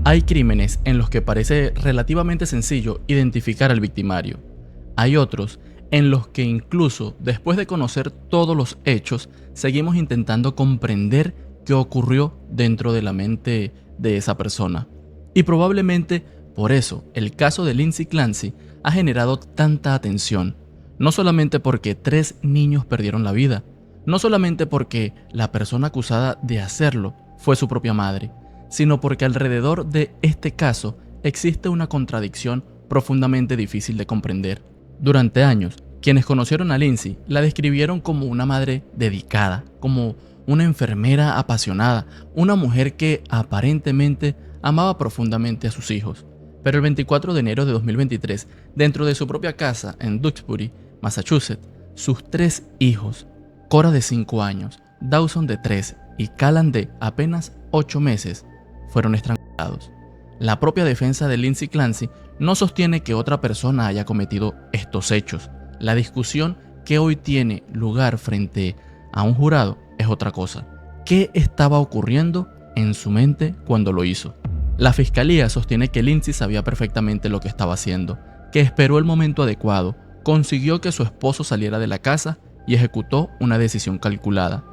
Hay crímenes en los que parece relativamente sencillo identificar al victimario. Hay otros en los que incluso después de conocer todos los hechos, seguimos intentando comprender qué ocurrió dentro de la mente de esa persona. Y probablemente por eso el caso de Lindsay Clancy ha generado tanta atención, no solamente porque 3 niños perdieron la vida, no solamente porque la persona acusada de hacerlo fue su propia madre, sino porque alrededor de este caso existe una contradicción profundamente difícil de comprender. Durante años, quienes conocieron a Lindsay la describieron como una madre dedicada, como una enfermera apasionada, una mujer que aparentemente amaba profundamente a sus hijos. Pero el 24 de enero de 2023, dentro de su propia casa en Duxbury, Massachusetts, sus 3 hijos, Cora de 5 años, Dawson de 3 y Callan de apenas 8 meses, fueron estrangulados. La propia defensa de Lindsay Clancy no sostiene que otra persona haya cometido estos hechos. La discusión que hoy tiene lugar frente a un jurado es otra cosa. ¿Qué estaba ocurriendo en su mente cuando lo hizo? La fiscalía sostiene que Lindsay sabía perfectamente lo que estaba haciendo, que esperó el momento adecuado, consiguió que su esposo saliera de la casa y ejecutó una decisión calculada.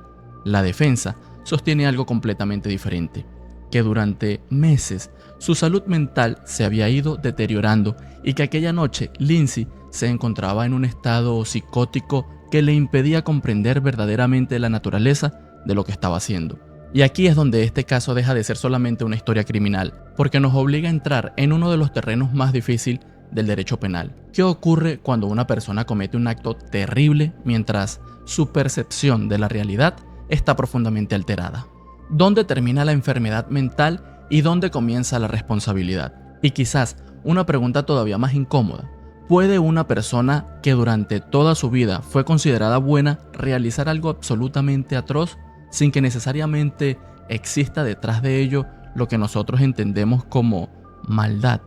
La defensa sostiene algo completamente diferente, que durante meses su salud mental se había ido deteriorando y que aquella noche Lindsay se encontraba en un estado psicótico que le impedía comprender verdaderamente la naturaleza de lo que estaba haciendo. Y aquí es donde este caso deja de ser solamente una historia criminal, porque nos obliga a entrar en uno de los terrenos más difíciles del derecho penal. ¿Qué ocurre cuando una persona comete un acto terrible mientras su percepción de la realidad está profundamente alterada? ¿Dónde termina la enfermedad mental y dónde comienza la responsabilidad? Y quizás una pregunta todavía más incómoda. ¿Puede una persona que durante toda su vida fue considerada buena realizar algo absolutamente atroz sin que necesariamente exista detrás de ello lo que nosotros entendemos como maldad?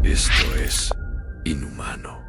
Esto es inhumano.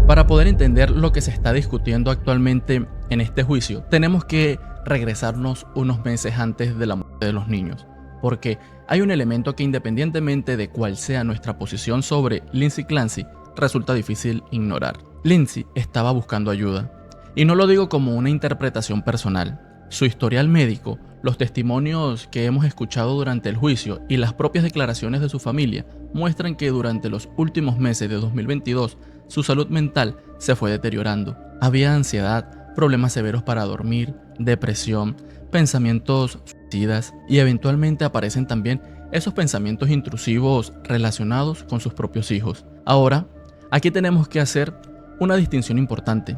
Para poder entender lo que se está discutiendo actualmente en este juicio, tenemos que regresarnos unos meses antes de la muerte de los niños, porque hay un elemento que, independientemente de cuál sea nuestra posición sobre Lindsay Clancy, resulta difícil ignorar. Lindsay estaba buscando ayuda, y no lo digo como una interpretación personal. Su historial médico, los testimonios que hemos escuchado durante el juicio y las propias declaraciones de su familia muestran que durante los últimos meses de 2022 su salud mental se fue deteriorando. Había ansiedad, problemas severos para dormir, depresión, pensamientos suicidas y eventualmente aparecen también esos pensamientos intrusivos relacionados con sus propios hijos. Ahora, aquí tenemos que hacer una distinción importante.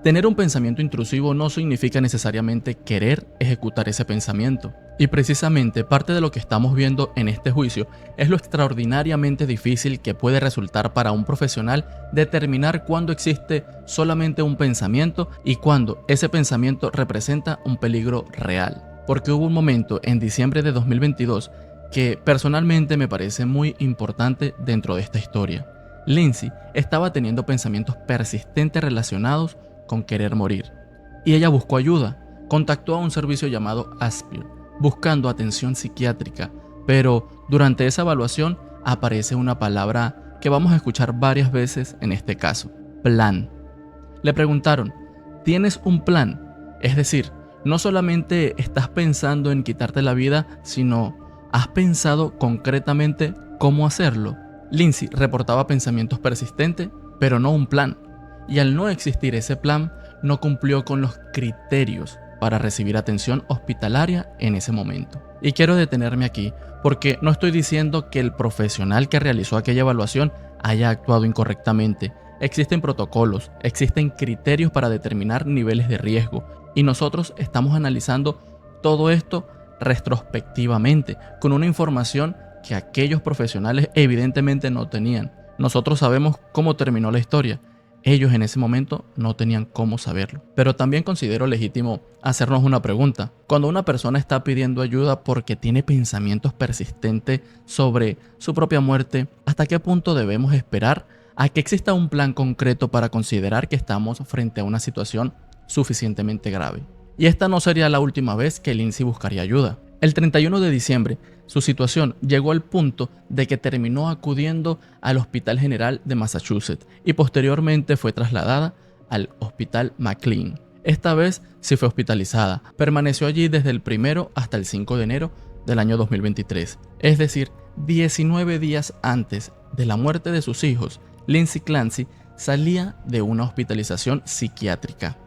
Tener un pensamiento intrusivo no significa necesariamente querer ejecutar ese pensamiento. Y precisamente parte de lo que estamos viendo en este juicio es lo extraordinariamente difícil que puede resultar para un profesional determinar cuándo existe solamente un pensamiento y cuándo ese pensamiento representa un peligro real. Porque hubo un momento en diciembre de 2022 que personalmente me parece muy importante dentro de esta historia. Lindsay estaba teniendo pensamientos persistentes relacionados con querer morir, y ella buscó ayuda. Contactó a un servicio llamado Aspire, buscando atención psiquiátrica, pero durante esa evaluación aparece una palabra que vamos a escuchar varias veces en este caso: plan. Le preguntaron, ¿tienes un plan? Es decir, no solamente estás pensando en quitarte la vida, sino ¿has pensado concretamente cómo hacerlo? Lindsay reportaba pensamientos persistentes, pero no un plan. Y al no existir ese plan, no cumplió con los criterios para recibir atención hospitalaria en ese momento. Y quiero detenerme aquí porque no estoy diciendo que el profesional que realizó aquella evaluación haya actuado incorrectamente. Existen protocolos, existen criterios para determinar niveles de riesgo y nosotros estamos analizando todo esto retrospectivamente con una información que aquellos profesionales evidentemente no tenían. Nosotros sabemos cómo terminó la historia. Ellos en ese momento no tenían cómo saberlo. Pero también considero legítimo hacernos una pregunta. Cuando una persona está pidiendo ayuda porque tiene pensamientos persistentes sobre su propia muerte, ¿hasta qué punto debemos esperar a que exista un plan concreto para considerar que estamos frente a una situación suficientemente grave? Y esta no sería la última vez que Lindsay buscaría ayuda. El 31 de diciembre, su situación llegó al punto de que terminó acudiendo al Hospital General de Massachusetts y posteriormente fue trasladada al Hospital McLean. Esta vez sí fue hospitalizada. Permaneció allí desde el 1 hasta el 5 de enero del año 2023. Es decir, 19 días antes de la muerte de sus hijos, Lindsay Clancy salía de una hospitalización psiquiátrica.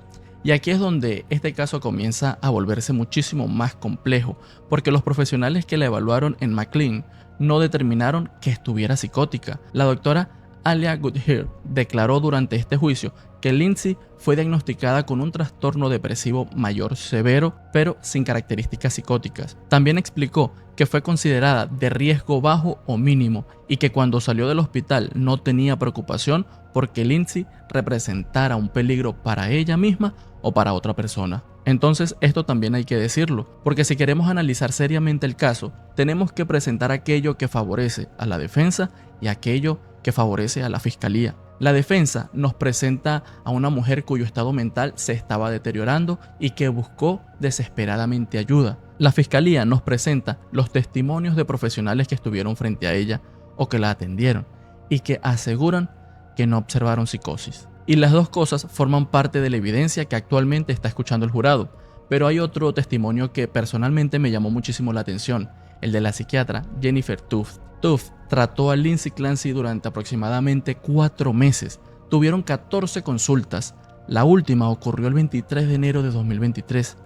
Y aquí es donde este caso comienza a volverse muchísimo más complejo, porque los profesionales que la evaluaron en McLean no determinaron que estuviera psicótica. La doctora Alia Goodhart declaró durante este juicio que Lindsay fue diagnosticada con un trastorno depresivo mayor severo, pero sin características psicóticas. También explicó que fue considerada de riesgo bajo o mínimo y que cuando salió del hospital no tenía preocupación porque Lindsay representara un peligro para ella misma o para otra persona. Entonces esto también hay que decirlo, porque si queremos analizar seriamente el caso, tenemos que presentar aquello que favorece a la defensa y aquello que favorece a la fiscalía. La defensa nos presenta a una mujer cuyo estado mental se estaba deteriorando y que buscó desesperadamente ayuda. La fiscalía nos presenta los testimonios de profesionales que estuvieron frente a ella o que la atendieron y que aseguran que no observaron psicosis. Y las dos cosas forman parte de la evidencia que actualmente está escuchando el jurado. Pero hay otro testimonio que personalmente me llamó muchísimo la atención, el de la psiquiatra Jennifer Tufts. Tufts trató a Lindsay Clancy durante aproximadamente 4 meses. Tuvieron 14 consultas. La última ocurrió el 23 de enero de 2023,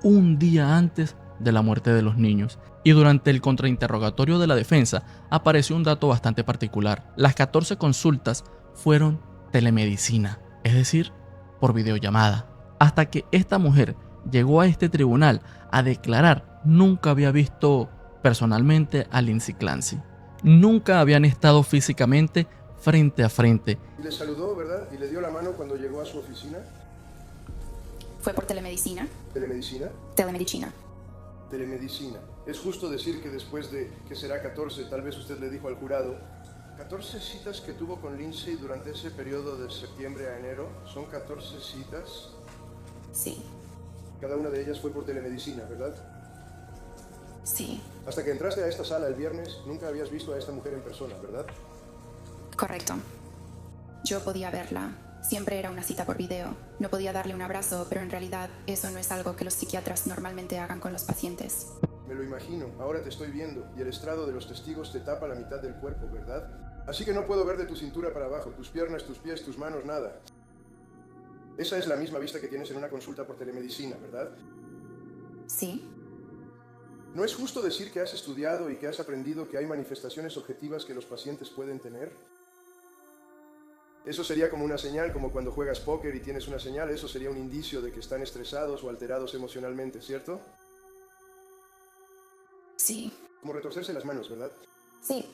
un día antes de la muerte de los niños. Y durante el contrainterrogatorio de la defensa apareció un dato bastante particular. Las 14 consultas fueron telemedicina, es decir, por videollamada. Hasta que esta mujer llegó a este tribunal a declarar, nunca había visto personalmente a Lindsay Clancy. Nunca habían estado físicamente frente a frente. Y le saludó, ¿verdad? Y le dio la mano cuando llegó a su oficina. Fue por telemedicina. ¿Telemedicina? Telemedicina. Telemedicina. Es justo decir que después de, que será 14, tal vez usted le dijo al jurado, 14 citas que tuvo con Lindsay durante ese periodo de septiembre a enero, ¿son 14 citas? Sí. Cada una de ellas fue por telemedicina, ¿verdad? Sí. Hasta que entraste a esta sala el viernes, nunca habías visto a esta mujer en persona, ¿verdad? Correcto. Yo podía verla. Siempre era una cita por video. No podía darle un abrazo, pero en realidad eso no es algo que los psiquiatras normalmente hagan con los pacientes. Me lo imagino. Ahora te estoy viendo y el estrado de los testigos te tapa la mitad del cuerpo, ¿verdad? Así que no puedo ver de tu cintura para abajo, tus piernas, tus pies, tus manos, nada. Esa es la misma vista que tienes en una consulta por telemedicina, ¿verdad? Sí. ¿No es justo decir que has estudiado y que has aprendido que hay manifestaciones objetivas que los pacientes pueden tener? Eso sería como una señal, como cuando juegas póker y tienes una señal, eso sería un indicio de que están estresados o alterados emocionalmente, ¿cierto? Sí. Como retorcerse las manos, ¿verdad? Sí.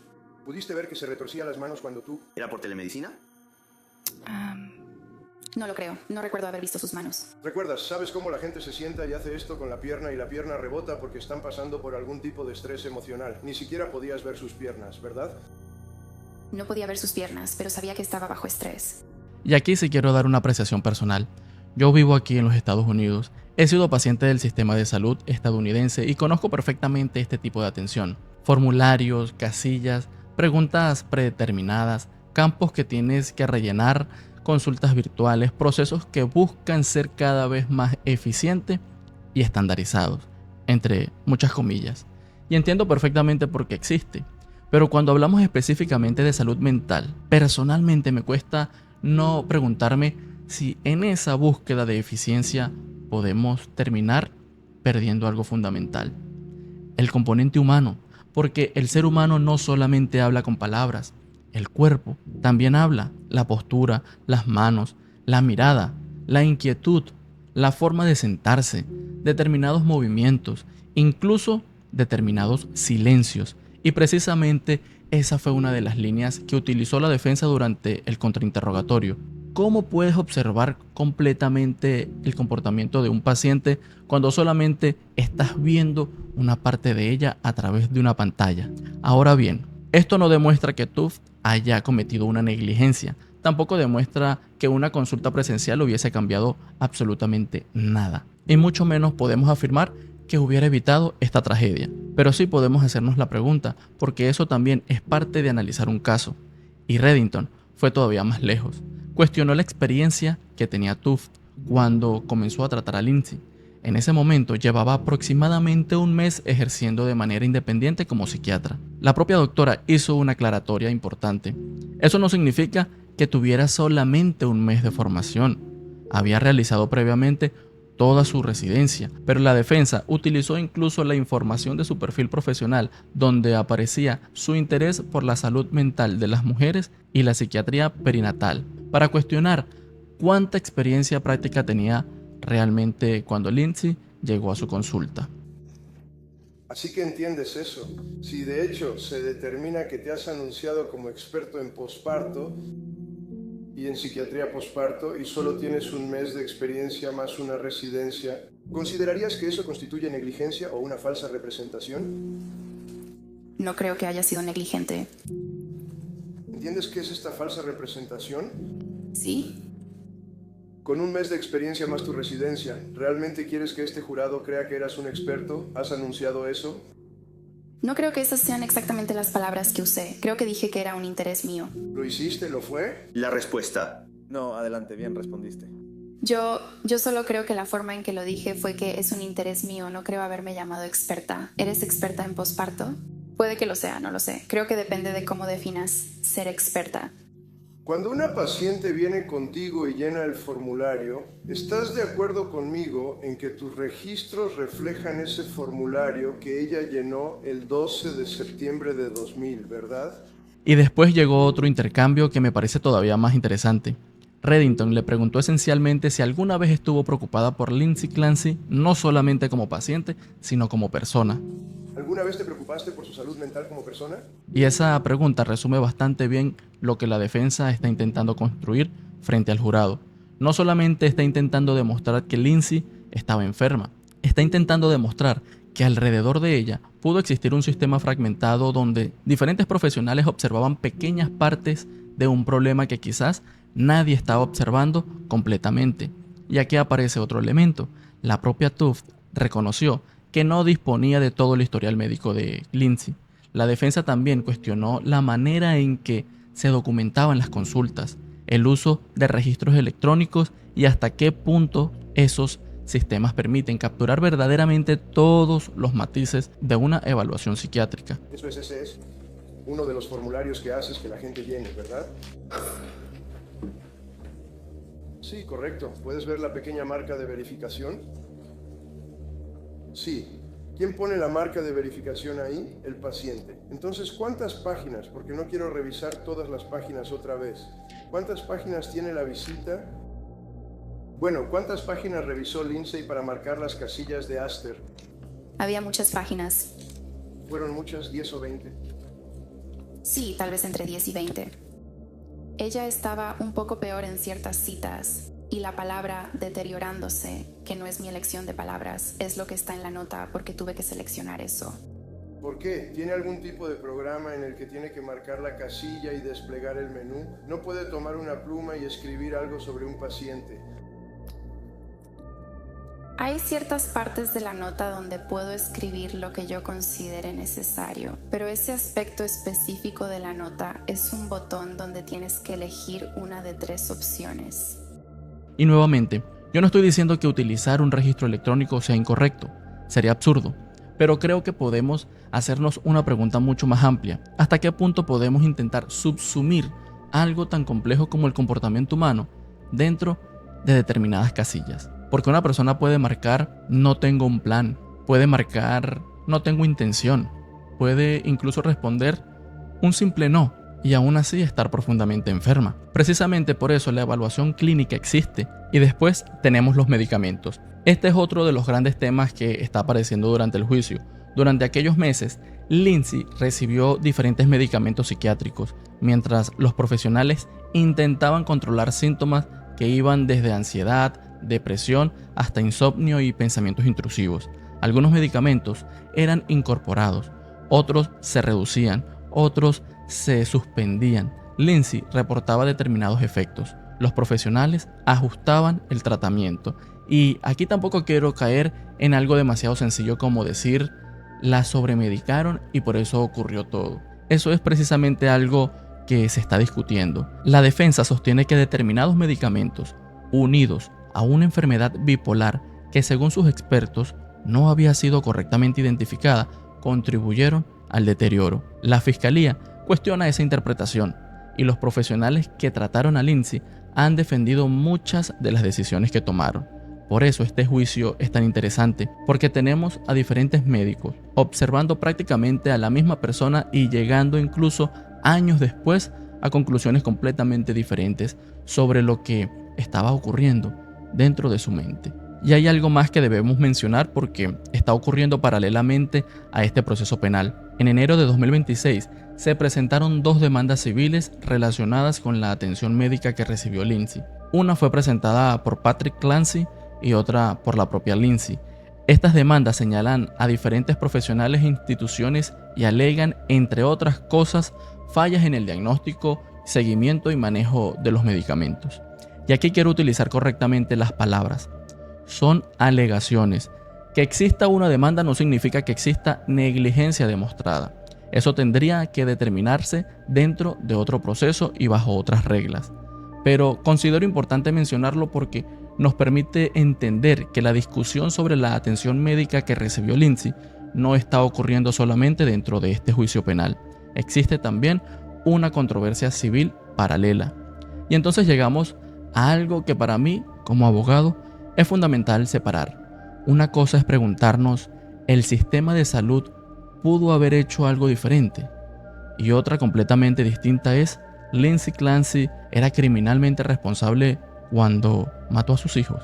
¿Pudiste ver que se retorcía las manos cuando tú...? ¿Era por telemedicina? No lo creo. No recuerdo haber visto sus manos. ¿Recuerdas? ¿Sabes cómo la gente se sienta y hace esto con la pierna y la pierna rebota porque están pasando por algún tipo de estrés emocional? Ni siquiera podías ver sus piernas, ¿verdad? No podía ver sus piernas, pero sabía que estaba bajo estrés. Y aquí sí quiero dar una apreciación personal. Yo vivo aquí en los Estados Unidos. He sido paciente del sistema de salud estadounidense y conozco perfectamente este tipo de atención. Formularios, casillas, preguntas predeterminadas, campos que tienes que rellenar, consultas virtuales, procesos que buscan ser cada vez más eficientes y estandarizados, entre muchas comillas. Y entiendo perfectamente por qué existe. Pero cuando hablamos específicamente de salud mental, personalmente me cuesta no preguntarme si en esa búsqueda de eficiencia podemos terminar perdiendo algo fundamental. El componente humano, porque el ser humano no solamente habla con palabras, el cuerpo también habla, la postura, las manos, la mirada, la inquietud, la forma de sentarse, determinados movimientos, incluso determinados silencios. Y precisamente esa fue una de las líneas que utilizó la defensa durante el contrainterrogatorio. ¿Cómo puedes observar completamente el comportamiento de un paciente cuando solamente estás viendo una parte de ella a través de una pantalla? Ahora bien, esto no demuestra que Tufts haya cometido una negligencia. Tampoco demuestra que una consulta presencial hubiese cambiado absolutamente nada. Y mucho menos podemos afirmar que hubiera evitado esta tragedia. Pero sí podemos hacernos la pregunta, porque eso también es parte de analizar un caso. Y Reddington fue todavía más lejos. Cuestionó la experiencia que tenía Tuft cuando comenzó a tratar a Lindsay. En ese momento llevaba aproximadamente un mes ejerciendo de manera independiente como psiquiatra. La propia doctora hizo una aclaratoria importante. Eso no significa que tuviera solamente un mes de formación. Había realizado previamente toda su residencia, pero la defensa utilizó incluso la información de su perfil profesional, donde aparecía su interés por la salud mental de las mujeres y la psiquiatría perinatal, para cuestionar cuánta experiencia práctica tenía realmente cuando Lindsay llegó a su consulta. Así que entiendes eso. Si de hecho se determina que te has anunciado como experto en posparto y en psiquiatría posparto y solo tienes un mes de experiencia más una residencia, ¿considerarías que eso constituye negligencia o una falsa representación? No creo que haya sido negligente. ¿Entiendes qué es esta falsa representación? ¿Sí? Con un mes de experiencia más tu residencia, ¿realmente quieres que este jurado crea que eras un experto? ¿Has anunciado eso? No creo que esas sean exactamente las palabras que usé. Creo que dije que era un interés mío. ¿Lo hiciste? ¿Lo fue? La respuesta. No, adelante, bien respondiste. Yo solo creo que la forma en que lo dije fue que es un interés mío. No creo haberme llamado experta. ¿Eres experta en posparto? Puede que lo sea, no lo sé. Creo que depende de cómo definas ser experta. Cuando una paciente viene contigo y llena el formulario, ¿estás de acuerdo conmigo en que tus registros reflejan ese formulario que ella llenó el 12 de septiembre de 2000, verdad? Y después llegó otro intercambio que me parece todavía más interesante. Reddington le preguntó esencialmente si alguna vez estuvo preocupada por Lindsay Clancy, no solamente como paciente, sino como persona. ¿Alguna vez te preocupaste por su salud mental como persona? Y esa pregunta resume bastante bien lo que la defensa está intentando construir frente al jurado. No solamente está intentando demostrar que Lindsay estaba enferma, está intentando demostrar que alrededor de ella pudo existir un sistema fragmentado donde diferentes profesionales observaban pequeñas partes de un problema que quizás nadie estaba observando completamente. Y aquí aparece otro elemento. La propia Tuft reconoció que no disponía de todo el historial médico de Lindsay. La defensa también cuestionó la manera en que se documentaban las consultas, el uso de registros electrónicos y hasta qué punto esos sistemas permiten capturar verdaderamente todos los matices de una evaluación psiquiátrica. Ese es uno de los formularios que haces que la gente llene, ¿verdad? Sí, correcto. ¿Puedes ver la pequeña marca de verificación? Sí. ¿Quién pone la marca de verificación ahí? El paciente. Entonces, ¿cuántas páginas? Porque no quiero revisar todas las páginas otra vez. ¿Cuántas páginas tiene la visita? Bueno, ¿cuántas páginas revisó Lindsay para marcar las casillas de Aster? Había muchas páginas. ¿Fueron muchas? ¿10 o 20? Sí, tal vez entre 10 y 20. Ella estaba un poco peor en ciertas citas. Y la palabra deteriorándose, que no es mi elección de palabras, es lo que está en la nota porque tuve que seleccionar eso. ¿Por qué? ¿Tiene algún tipo de programa en el que tiene que marcar la casilla y desplegar el menú? ¿No puede tomar una pluma y escribir algo sobre un paciente? Hay ciertas partes de la nota donde puedo escribir lo que yo considere necesario, pero ese aspecto específico de la nota es un botón donde tienes que elegir una de 3 opciones. Y nuevamente, yo no estoy diciendo que utilizar un registro electrónico sea incorrecto, sería absurdo, pero creo que podemos hacernos una pregunta mucho más amplia. ¿Hasta qué punto podemos intentar subsumir algo tan complejo como el comportamiento humano dentro de determinadas casillas? Porque una persona puede marcar no tengo un plan, puede marcar no tengo intención, puede incluso responder un simple no y aún así estar profundamente enferma. Precisamente por eso la evaluación clínica existe. Y después tenemos los medicamentos. Este es otro de los grandes temas que está apareciendo durante el juicio. Durante aquellos meses, Lindsay recibió diferentes medicamentos psiquiátricos, mientras los profesionales intentaban controlar síntomas que iban desde ansiedad, depresión, hasta insomnio y pensamientos intrusivos. Algunos medicamentos eran incorporados, otros se reducían, otros se suspendían. Lindsay reportaba determinados efectos. Los profesionales ajustaban el tratamiento Y aquí tampoco quiero caer en algo demasiado sencillo como decir la sobremedicaron y por eso ocurrió todo. Eso es precisamente algo que se está discutiendo. La defensa sostiene que determinados medicamentos unidos a una enfermedad bipolar que según sus expertos no había sido correctamente identificada contribuyeron al deterioro. La fiscalía cuestiona esa interpretación y los profesionales que trataron a Lindsay han defendido muchas de las decisiones que tomaron. Por eso este juicio es tan interesante, porque tenemos a diferentes médicos observando prácticamente a la misma persona y llegando incluso años después a conclusiones completamente diferentes sobre lo que estaba ocurriendo dentro de su mente. Y hay algo más que debemos mencionar porque está ocurriendo paralelamente a este proceso penal. En enero de 2026 se presentaron 2 demandas civiles relacionadas con la atención médica que recibió Lindsay. Una fue presentada por Patrick Clancy y otra por la propia Lindsay. Estas demandas señalan a diferentes profesionales e instituciones y alegan, entre otras cosas, fallas en el diagnóstico, seguimiento y manejo de los medicamentos. Y aquí quiero utilizar correctamente las palabras. Son alegaciones. Que exista una demanda no significa que exista negligencia demostrada. Eso tendría que determinarse dentro de otro proceso y bajo otras reglas. Pero considero importante mencionarlo porque nos permite entender que la discusión sobre la atención médica que recibió Lindsay no está ocurriendo solamente dentro de este juicio penal. Existe también una controversia civil paralela. Y entonces llegamos a algo que para mí, como abogado, es fundamental separar. Una cosa es preguntarnos, ¿el sistema de salud pudo haber hecho algo diferente? Y otra completamente distinta es, ¿Lindsay Clancy era criminalmente responsable cuando mató a sus hijos?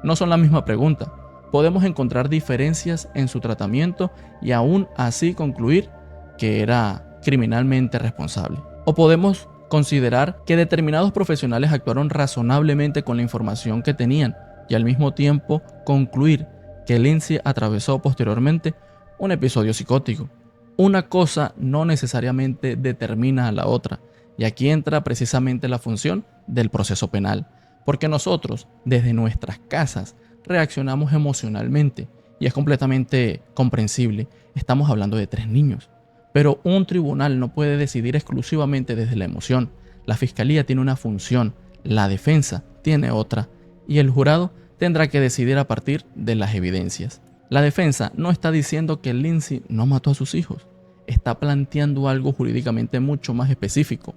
No son la misma pregunta. Podemos encontrar diferencias en su tratamiento y aún así concluir que era criminalmente responsable. O podemos considerar que determinados profesionales actuaron razonablemente con la información que tenían y al mismo tiempo concluir que Lindsay atravesó posteriormente un episodio psicótico. Una cosa no necesariamente determina a la otra, y aquí entra precisamente la función del proceso penal, porque nosotros desde nuestras casas reaccionamos emocionalmente y es completamente comprensible. Estamos hablando de 3 niños, pero un tribunal no puede decidir exclusivamente desde la emoción. La fiscalía tiene una función, la defensa tiene otra, y el jurado tendrá que decidir a partir de las evidencias. La defensa no está diciendo que Lindsay no mató a sus hijos, está planteando algo jurídicamente mucho más específico,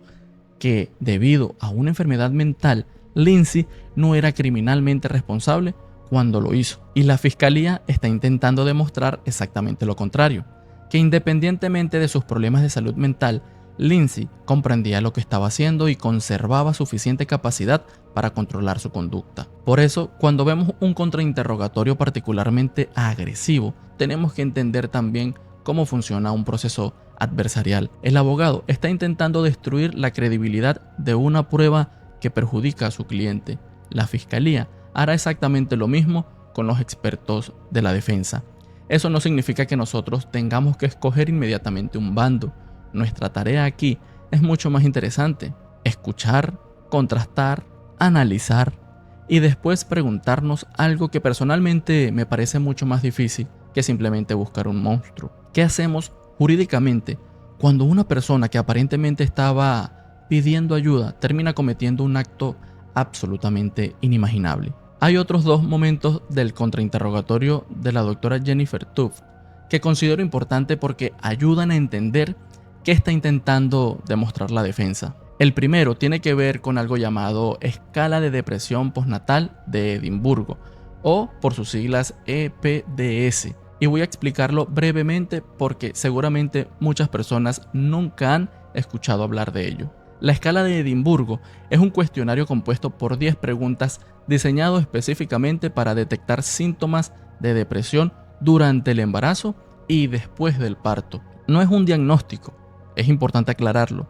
que debido a una enfermedad mental, Lindsay no era criminalmente responsable cuando lo hizo. Y la fiscalía está intentando demostrar exactamente lo contrario, que independientemente de sus problemas de salud mental, Lindsay comprendía lo que estaba haciendo y conservaba suficiente capacidad para controlar su conducta. Por eso, cuando vemos un contrainterrogatorio particularmente agresivo, tenemos que entender también cómo funciona un proceso adversarial. El abogado está intentando destruir la credibilidad de una prueba que perjudica a su cliente. La fiscalía hará exactamente lo mismo con los expertos de la defensa. Eso no significa que nosotros tengamos que escoger inmediatamente un bando. Nuestra tarea aquí es mucho más interesante: escuchar, contrastar, analizar y después preguntarnos algo que personalmente me parece mucho más difícil que simplemente buscar un monstruo. ¿Qué hacemos jurídicamente cuando una persona que aparentemente estaba pidiendo ayuda termina cometiendo un acto absolutamente inimaginable? Hay otros 2 momentos del contrainterrogatorio de la doctora Jennifer Tuft que considero importante porque ayudan a entender qué está intentando demostrar la defensa. El primero tiene que ver con algo llamado Escala de Depresión Postnatal de Edimburgo, o por sus siglas EPDS. Y voy a explicarlo brevemente porque seguramente muchas personas nunca han escuchado hablar de ello. La escala de Edimburgo es un cuestionario compuesto por 10 preguntas diseñado específicamente para detectar síntomas de depresión durante el embarazo y después del parto. No es un diagnóstico, es importante aclararlo.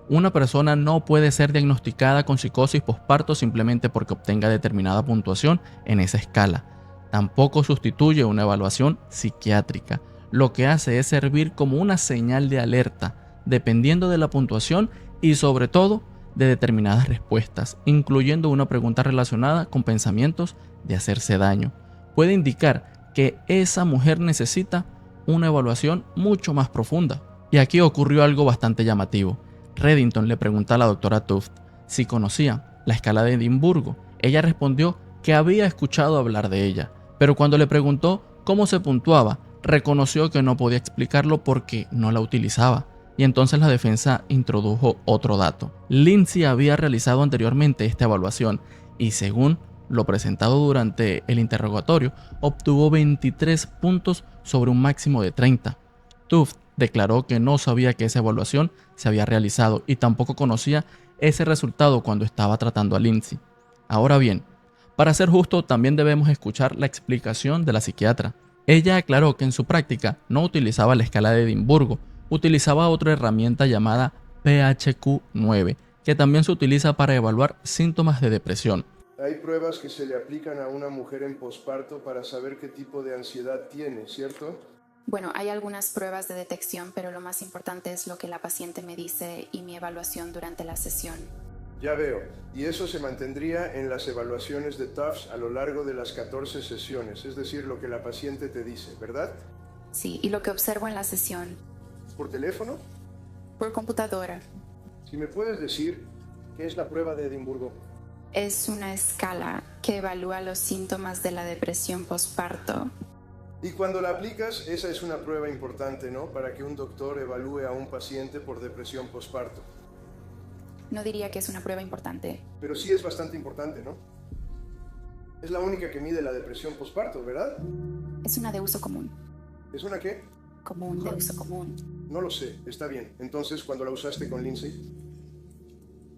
Una persona no puede ser diagnosticada con psicosis posparto simplemente porque obtenga determinada puntuación en esa escala. Tampoco sustituye una evaluación psiquiátrica. Lo que hace es servir como una señal de alerta, dependiendo de la puntuación y sobre todo de determinadas respuestas, incluyendo una pregunta relacionada con pensamientos de hacerse daño. Puede indicar que esa mujer necesita una evaluación mucho más profunda. Y aquí ocurrió algo bastante llamativo. Reddington le pregunta a la doctora Tufts si conocía la escala de Edimburgo. Ella respondió que había escuchado hablar de ella, pero cuando le preguntó cómo se puntuaba, reconoció que no podía explicarlo porque no la utilizaba. Y entonces la defensa introdujo otro dato. Lindsay había realizado anteriormente esta evaluación y según lo presentado durante el interrogatorio, obtuvo 23 puntos sobre un máximo de 30. Tufts declaró que no sabía que esa evaluación se había realizado y tampoco conocía ese resultado cuando estaba tratando a Lindsay. Ahora bien, para ser justo, también debemos escuchar la explicación de la psiquiatra. Ella aclaró que en su práctica no utilizaba la escala de Edimburgo, utilizaba otra herramienta llamada PHQ-9, que también se utiliza para evaluar síntomas de depresión. Hay pruebas que se le aplican a una mujer en posparto para saber qué tipo de ansiedad tiene, ¿cierto? Bueno, hay algunas pruebas de detección, pero lo más importante es lo que la paciente me dice y mi evaluación durante la sesión. Ya veo, y eso se mantendría en las evaluaciones de Tufts a lo largo de las 14 sesiones, es decir, lo que la paciente te dice, ¿verdad? Sí, y lo que observo en la sesión. ¿Por teléfono? Por computadora. Si me puedes decir, ¿qué es la prueba de Edimburgo? Es una escala que evalúa los síntomas de la depresión posparto. Y cuando la aplicas, esa es una prueba importante, ¿no? Para que un doctor evalúe a un paciente por depresión posparto. No diría que es una prueba importante. Pero sí es bastante importante, ¿no? Es la única que mide la depresión posparto, ¿verdad? Es una de uso común. ¿Es una qué? Común, de uso común. No lo sé, está bien. Entonces, ¿cuándo la usaste con Lindsay?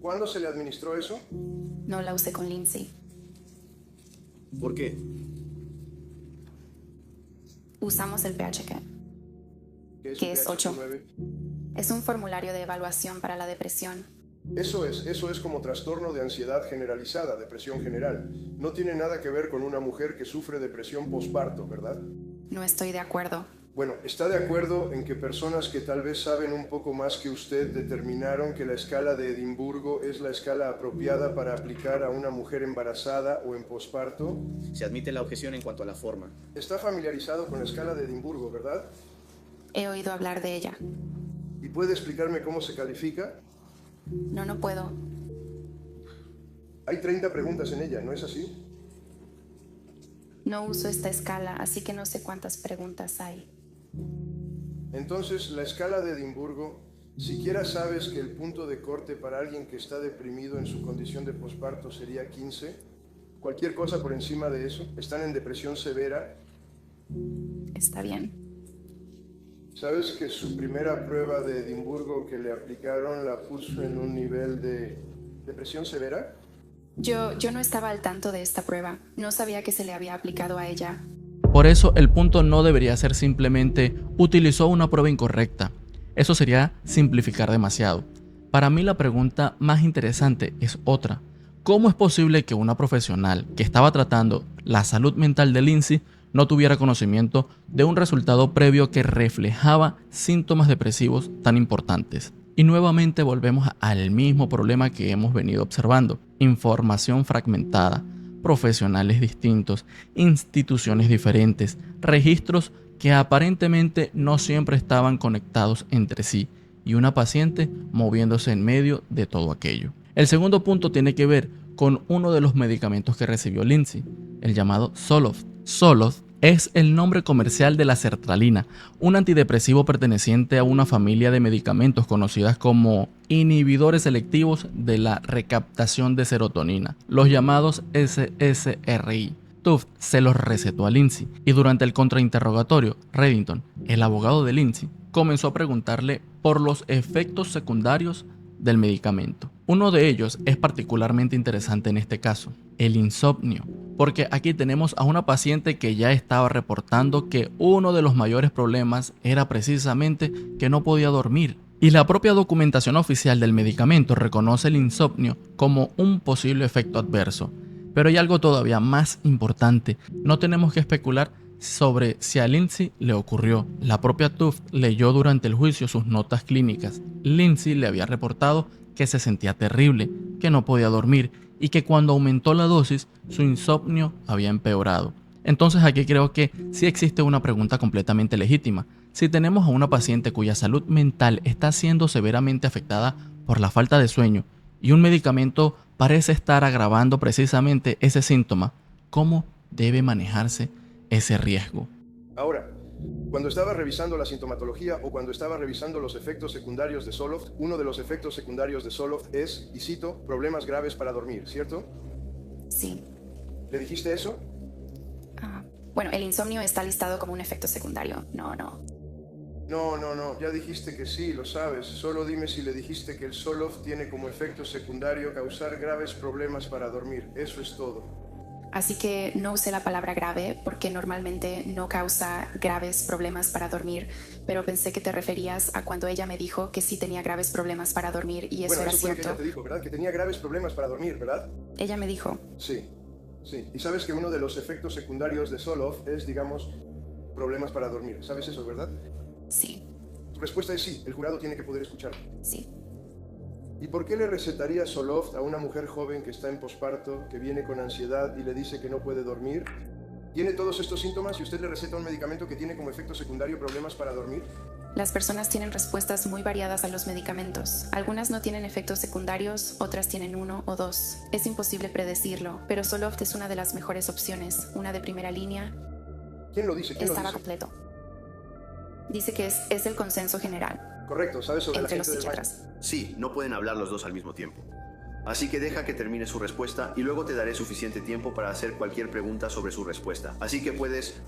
¿Cuándo se le administró eso? No la usé con Lindsay. ¿Por qué? Usamos el PHQ, que es 8. Es un formulario de evaluación para la depresión. Eso es como trastorno de ansiedad generalizada, depresión general. No tiene nada que ver con una mujer que sufre depresión posparto, ¿verdad? No estoy de acuerdo. Bueno, ¿está de acuerdo en que personas que tal vez saben un poco más que usted determinaron que la escala de Edimburgo es la escala apropiada para aplicar a una mujer embarazada o en posparto? Se admite la objeción en cuanto a la forma. Está familiarizado con la escala de Edimburgo, ¿verdad? He oído hablar de ella. ¿Y puede explicarme cómo se califica? No puedo. Hay 30 preguntas en ella, ¿no es así? No uso esta escala, así que no sé cuántas preguntas hay. Entonces, la escala de Edimburgo, siquiera sabes que el punto de corte para alguien que está deprimido en su condición de posparto sería 15. Cualquier cosa por encima de eso, están en depresión severa. Está bien. ¿Sabes que su primera prueba de Edimburgo que le aplicaron la puso en un nivel de depresión severa? Yo no estaba al tanto de esta prueba. No sabía que se le había aplicado a ella. Por eso el punto no debería ser simplemente utilizó una prueba incorrecta. Eso sería simplificar demasiado. Para mí la pregunta más interesante es otra. ¿Cómo es posible que una profesional que estaba tratando la salud mental de Lindsay no tuviera conocimiento de un resultado previo que reflejaba síntomas depresivos tan importantes? Y nuevamente volvemos al mismo problema que hemos venido observando. Información fragmentada, profesionales distintos, instituciones diferentes, registros que aparentemente no siempre estaban conectados entre sí y una paciente moviéndose en medio de todo aquello. El segundo punto tiene que ver con uno de los medicamentos que recibió Lindsay, el llamado Zoloft. Zoloft es el nombre comercial de la sertralina, un antidepresivo perteneciente a una familia de medicamentos conocidas como inhibidores selectivos de la recaptación de serotonina, los llamados SSRI. Tufts se los recetó a Lindsay y durante el contrainterrogatorio, Reddington, el abogado de Lindsay, comenzó a preguntarle por los efectos secundarios del medicamento. Uno de ellos es particularmente interesante en este caso, el insomnio, porque aquí tenemos a una paciente que ya estaba reportando que uno de los mayores problemas era precisamente que no podía dormir. Y la propia documentación oficial del medicamento reconoce el insomnio como un posible efecto adverso. Pero hay algo todavía más importante, no tenemos que especular sobre si a Lindsay le ocurrió. La propia Tufts leyó durante el juicio sus notas clínicas. Lindsay le había reportado que se sentía terrible, que no podía dormir y que cuando aumentó la dosis, su insomnio había empeorado. Entonces aquí creo que sí existe una pregunta completamente legítima. Si tenemos a una paciente cuya salud mental está siendo severamente afectada por la falta de sueño y un medicamento parece estar agravando precisamente ese síntoma, ¿cómo debe manejarse ese riesgo? Ahora, cuando estaba revisando la sintomatología o cuando estaba revisando los efectos secundarios de Zoloft, uno de los efectos secundarios de Zoloft es, y cito, problemas graves para dormir, ¿cierto? Sí. ¿Le dijiste eso? Bueno, el insomnio está listado como un efecto secundario. No. No, ya dijiste que sí, lo sabes. Solo dime si le dijiste que el Zoloft tiene como efecto secundario causar graves problemas para dormir. Eso es todo. Así que no usé la palabra grave porque normalmente no causa graves problemas para dormir, pero pensé que te referías a cuando ella me dijo que sí tenía graves problemas para dormir y eso era fue cierto. Que ella te dijo, ¿verdad? Que tenía graves problemas para dormir, ¿verdad? Ella me dijo. Sí. Y sabes que uno de los efectos secundarios de Zoloft es, digamos, problemas para dormir. ¿Sabes eso, verdad? Sí. Tu respuesta es sí. El jurado tiene que poder escucharlo. Sí. ¿Y por qué le recetaría Zoloft a una mujer joven que está en posparto, que viene con ansiedad y le dice que no puede dormir? ¿Tiene todos estos síntomas y usted le receta un medicamento que tiene como efecto secundario problemas para dormir? Las personas tienen respuestas muy variadas a los medicamentos. Algunas no tienen efectos secundarios, otras tienen 1 o 2. Es imposible predecirlo, pero Zoloft es una de las mejores opciones, una de primera línea. ¿Quién lo dice? Estaba completo. Dice que es el consenso general. Correcto, ¿sabes sobre entre la gente los psiquiatras? Sí, no pueden hablar los dos al mismo tiempo. Así que deja que termine su respuesta y luego te daré suficiente tiempo para hacer cualquier pregunta sobre su respuesta. Así que ¿puedes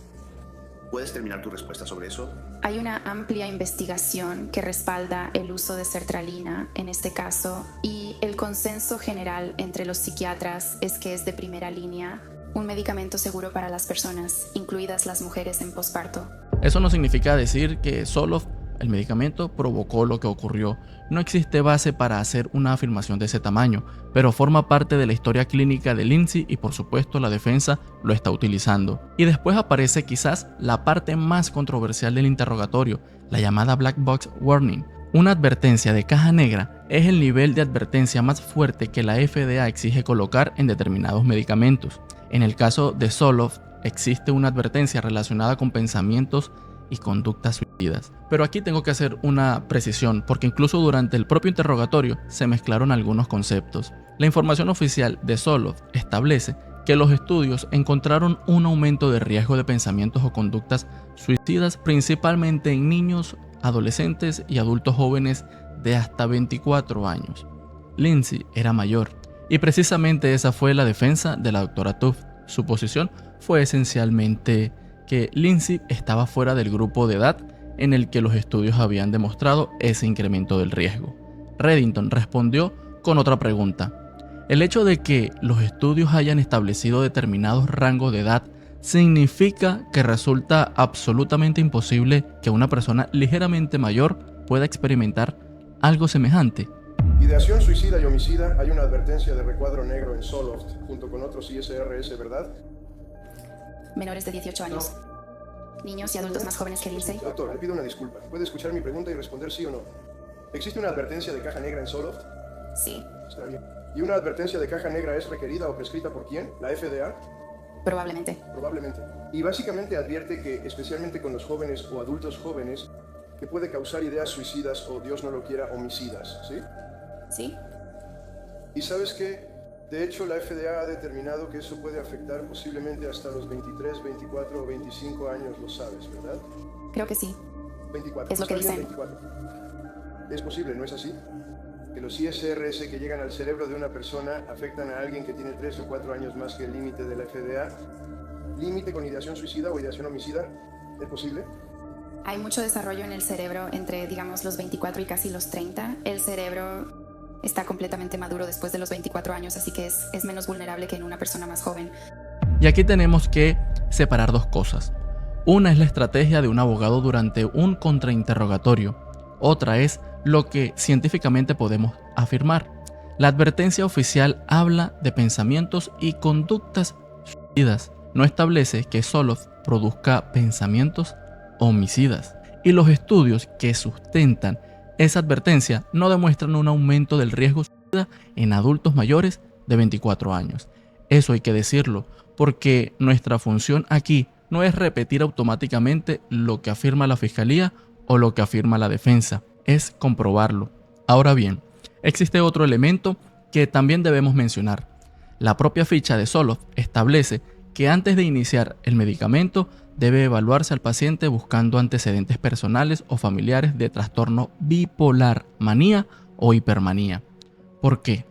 terminar tu respuesta sobre eso? Hay una amplia investigación que respalda el uso de sertralina en este caso y el consenso general entre los psiquiatras es que es de primera línea, un medicamento seguro para las personas, incluidas las mujeres en posparto. Eso no significa decir que Zoloft, el medicamento, provocó lo que ocurrió. No existe base para hacer una afirmación de ese tamaño, pero forma parte de la historia clínica de Lindsay y por supuesto la defensa lo está utilizando. Y después aparece quizás la parte más controversial del interrogatorio, la llamada Black Box Warning. Una advertencia de caja negra es el nivel de advertencia más fuerte que la FDA exige colocar en determinados medicamentos. En el caso de Zoloft, existe una advertencia relacionada con pensamientos y conductas suicidas. Pero aquí tengo que hacer una precisión, porque incluso durante el propio interrogatorio se mezclaron algunos conceptos. La información oficial de Zoloft establece que los estudios encontraron un aumento de riesgo de pensamientos o conductas suicidas principalmente en niños, adolescentes y adultos jóvenes de hasta 24 años. Lindsay era mayor, y precisamente esa fue la defensa de la doctora Tufts. Su posición fue esencialmente que Lindsay estaba fuera del grupo de edad en el que los estudios habían demostrado ese incremento del riesgo. Reddington respondió con otra pregunta. ¿El hecho de que los estudios hayan establecido determinados rangos de edad significa que resulta absolutamente imposible que una persona ligeramente mayor pueda experimentar algo semejante? Ideación suicida y homicida, hay una advertencia de recuadro negro en Zoloft junto con otros ISRS, ¿verdad? Menores de 18 años. Niños y adultos más jóvenes que Lindsay. Doctor, le pido una disculpa. ¿Puede escuchar mi pregunta y responder sí o no? ¿Existe una advertencia de caja negra en Zoloft? Sí. Está bien. ¿Y una advertencia de caja negra es requerida o prescrita por quién? ¿La FDA? Probablemente. Probablemente. Y básicamente advierte que, especialmente con los jóvenes o adultos jóvenes, que puede causar ideas suicidas o, Dios no lo quiera, homicidas, ¿sí? ¿Sí? ¿Y sabes qué? De hecho, la FDA ha determinado que eso puede afectar posiblemente hasta los 23, 24 o 25 años, lo sabes, ¿verdad? Creo que sí. 24. Es lo que Está bien, dicen. 24. Es posible, ¿no es así? Que los ISRS que llegan al cerebro de una persona afectan a alguien que tiene 3 o 4 años más que el límite de la FDA. ¿Límite con ideación suicida o ideación homicida? ¿Es posible? Hay mucho desarrollo en el cerebro entre, digamos, los 24 y casi los 30. El cerebro está completamente maduro después de los 24 años, así que es menos vulnerable que en una persona más joven. Y aquí tenemos que separar dos cosas. Una es la estrategia de un abogado durante un contrainterrogatorio. Otra es lo que científicamente podemos afirmar. La advertencia oficial habla de pensamientos y conductas suicidas. No establece que Zoloft produzca pensamientos homicidas. Y los estudios que sustentan esa advertencia no demuestran un aumento del riesgo suicida en adultos mayores de 24 años. Eso hay que decirlo, porque nuestra función aquí no es repetir automáticamente lo que afirma la Fiscalía o lo que afirma la defensa, es comprobarlo. Ahora bien, existe otro elemento que también debemos mencionar. La propia ficha de Zoloft establece que antes de iniciar el medicamento debe evaluarse al paciente buscando antecedentes personales o familiares de trastorno bipolar, manía o hipermanía. ¿Por qué?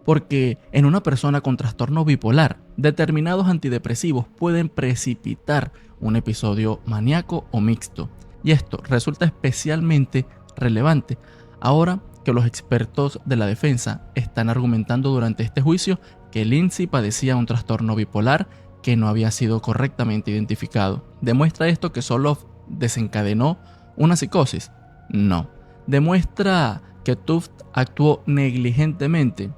Porque en una persona con trastorno bipolar, determinados antidepresivos pueden precipitar un episodio maníaco o mixto. Y esto resulta especialmente relevante ahora que los expertos de la defensa están argumentando durante este juicio que Lindsay padecía un trastorno bipolar que no había sido correctamente identificado. ¿Demuestra esto que Zoloft desencadenó una psicosis? No. ¿Demuestra que Tuft actuó negligentemente?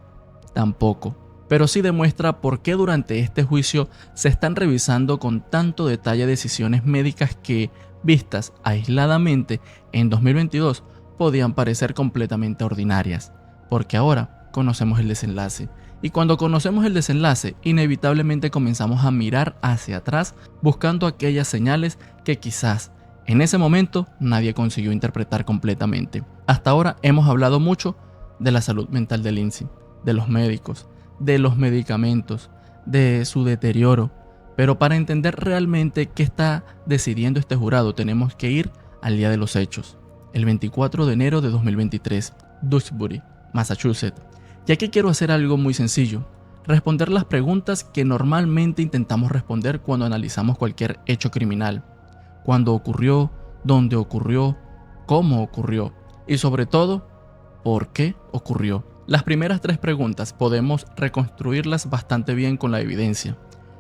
Tampoco. Pero sí demuestra por qué durante este juicio se están revisando con tanto detalle decisiones médicas que, vistas aisladamente en 2022, podían parecer completamente ordinarias. Porque ahora conocemos el desenlace. Y cuando conocemos el desenlace, inevitablemente comenzamos a mirar hacia atrás buscando aquellas señales que quizás en ese momento nadie consiguió interpretar completamente. Hasta ahora hemos hablado mucho de la salud mental de Lindsay, de los médicos, de los medicamentos, de su deterioro. Pero para entender realmente qué está decidiendo este jurado tenemos que ir al día de los hechos, el 24 de enero de 2023, Duxbury, Massachusetts. Y aquí quiero hacer algo muy sencillo, responder las preguntas que normalmente intentamos responder cuando analizamos cualquier hecho criminal. ¿Cuándo ocurrió? ¿Dónde ocurrió? ¿Cómo ocurrió? Y sobre todo, ¿por qué ocurrió? Las primeras 3 preguntas podemos reconstruirlas bastante bien con la evidencia.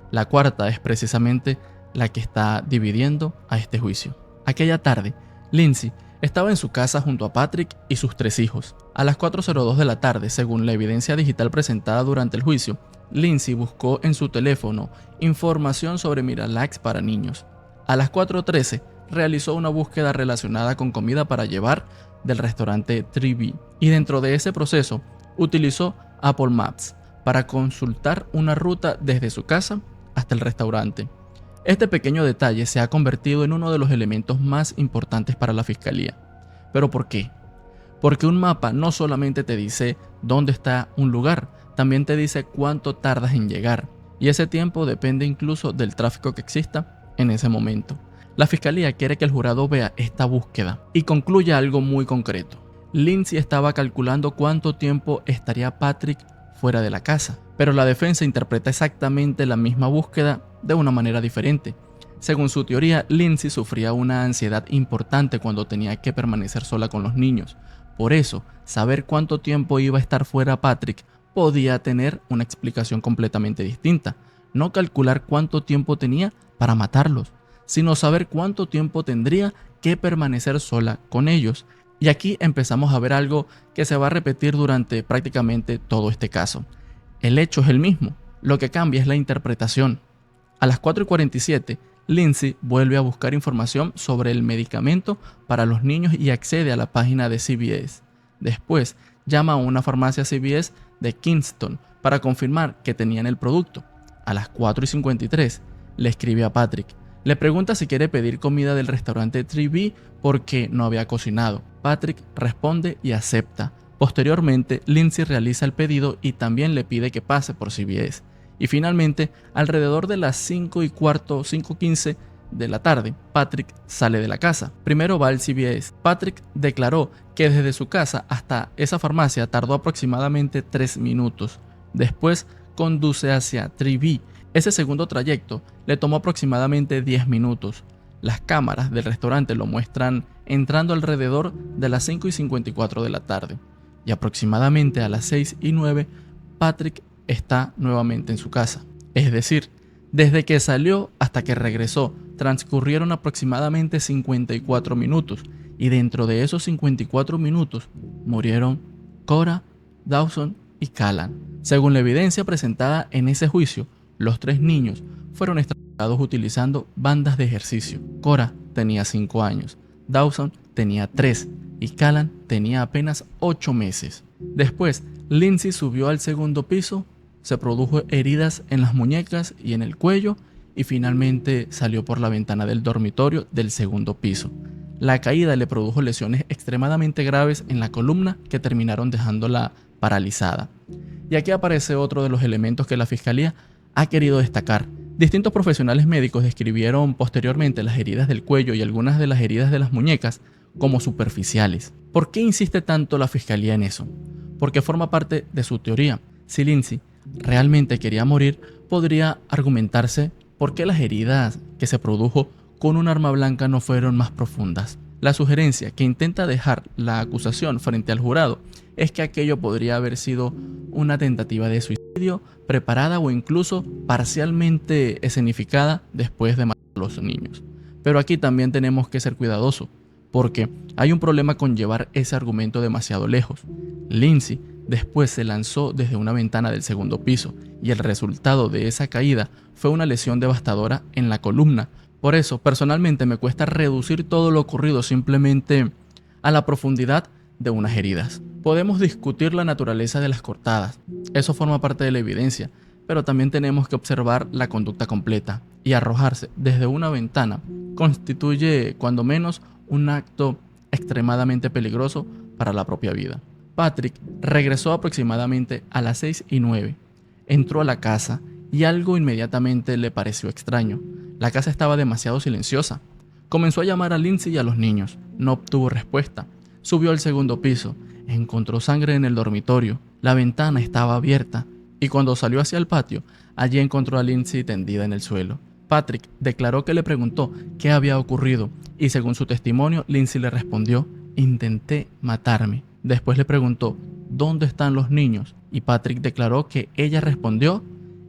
La cuarta es precisamente la que está dividiendo a este juicio. Aquella tarde, Lindsay estaba en su casa junto a Patrick y sus 3 hijos. A las 4:02 de la tarde, según la evidencia digital presentada durante el juicio, Lindsay buscó en su teléfono información sobre Miralax para niños. A las 4:13 realizó una búsqueda relacionada con comida para llevar del restaurante 3B y dentro de ese proceso utilizó Apple Maps para consultar una ruta desde su casa hasta el restaurante. Este pequeño detalle se ha convertido en uno de los elementos más importantes para la fiscalía. ¿Pero por qué? Porque un mapa no solamente te dice dónde está un lugar, también te dice cuánto tardas en llegar. Y ese tiempo depende incluso del tráfico que exista en ese momento. La fiscalía quiere que el jurado vea esta búsqueda y concluya algo muy concreto. Lindsay estaba calculando cuánto tiempo estaría Patrick fuera de la casa, pero la defensa interpreta exactamente la misma búsqueda de una manera diferente. Según su teoría, Lindsay sufría una ansiedad importante cuando tenía que permanecer sola con los niños. Por eso, saber cuánto tiempo iba a estar fuera Patrick podía tener una explicación completamente distinta. No calcular cuánto tiempo tenía para matarlos, sino saber cuánto tiempo tendría que permanecer sola con ellos. Y aquí empezamos a ver algo que se va a repetir durante prácticamente todo este caso. El hecho es el mismo, lo que cambia es la interpretación. A las 4:47, Lindsay vuelve a buscar información sobre el medicamento para los niños y accede a la página de CVS. Después, llama a una farmacia CVS de Kingston para confirmar que tenían el producto. A las 4:53, le escribe a Patrick. Le pregunta si quiere pedir comida del restaurante 3B porque no había cocinado. Patrick responde y acepta. Posteriormente, Lindsay realiza el pedido y también le pide que pase por CVS. Y finalmente, alrededor de las 5:15, 5:15 de la tarde, Patrick sale de la casa. Primero va al CVS. Patrick declaró que desde su casa hasta esa farmacia tardó aproximadamente 3 minutos. Después conduce hacia 3B. Ese segundo trayecto le tomó aproximadamente 10 minutos. Las cámaras del restaurante lo muestran entrando alrededor de las 5:54 de la tarde. Y aproximadamente a las 6:09, Patrick está nuevamente en su casa. Es decir, desde que salió hasta que regresó, transcurrieron aproximadamente 54 minutos. Y dentro de esos 54 minutos, murieron Cora, Dawson y Callan. Según la evidencia presentada en ese juicio, los 3 niños fueron estrangulados utilizando bandas de ejercicio. Cora tenía 5 años, Dawson tenía 3 y Callan tenía apenas 8 meses. Después, Lindsay subió al segundo piso, se produjo heridas en las muñecas y en el cuello y finalmente salió por la ventana del dormitorio del segundo piso. La caída le produjo lesiones extremadamente graves en la columna que terminaron dejándola paralizada. Y aquí aparece otro de los elementos que la fiscalía ha querido destacar. Distintos profesionales médicos describieron posteriormente las heridas del cuello y algunas de las heridas de las muñecas como superficiales. ¿Por qué insiste tanto la fiscalía en eso? Porque forma parte de su teoría. Si Lindsay realmente quería morir, podría argumentarse por qué las heridas que se produjo con un arma blanca no fueron más profundas. La sugerencia que intenta dejar la acusación frente al jurado es que aquello podría haber sido una tentativa de suicidio preparada o incluso parcialmente escenificada después de matar a los niños. Pero aquí también tenemos que ser cuidadosos, porque hay un problema con llevar ese argumento demasiado lejos. Lindsay después se lanzó desde una ventana del segundo piso y el resultado de esa caída fue una lesión devastadora en la columna. Por eso, personalmente me cuesta reducir todo lo ocurrido simplemente a la profundidad de unas heridas. Podemos discutir la naturaleza de las cortadas, eso forma parte de la evidencia, pero también tenemos que observar la conducta completa, y arrojarse desde una ventana constituye, cuando menos, un acto extremadamente peligroso para la propia vida. Patrick regresó aproximadamente a las 6:09, entró a la casa y algo inmediatamente le pareció extraño. La casa estaba demasiado silenciosa. Comenzó a llamar a Lindsay y a los niños. No obtuvo respuesta. Subió al segundo piso. Encontró sangre en el dormitorio. La ventana estaba abierta. Y cuando salió hacia el patio, allí encontró a Lindsay tendida en el suelo. Patrick declaró que le preguntó qué había ocurrido. Y según su testimonio, Lindsay le respondió: intenté matarme. Después le preguntó: ¿dónde están los niños? Y Patrick declaró que ella respondió: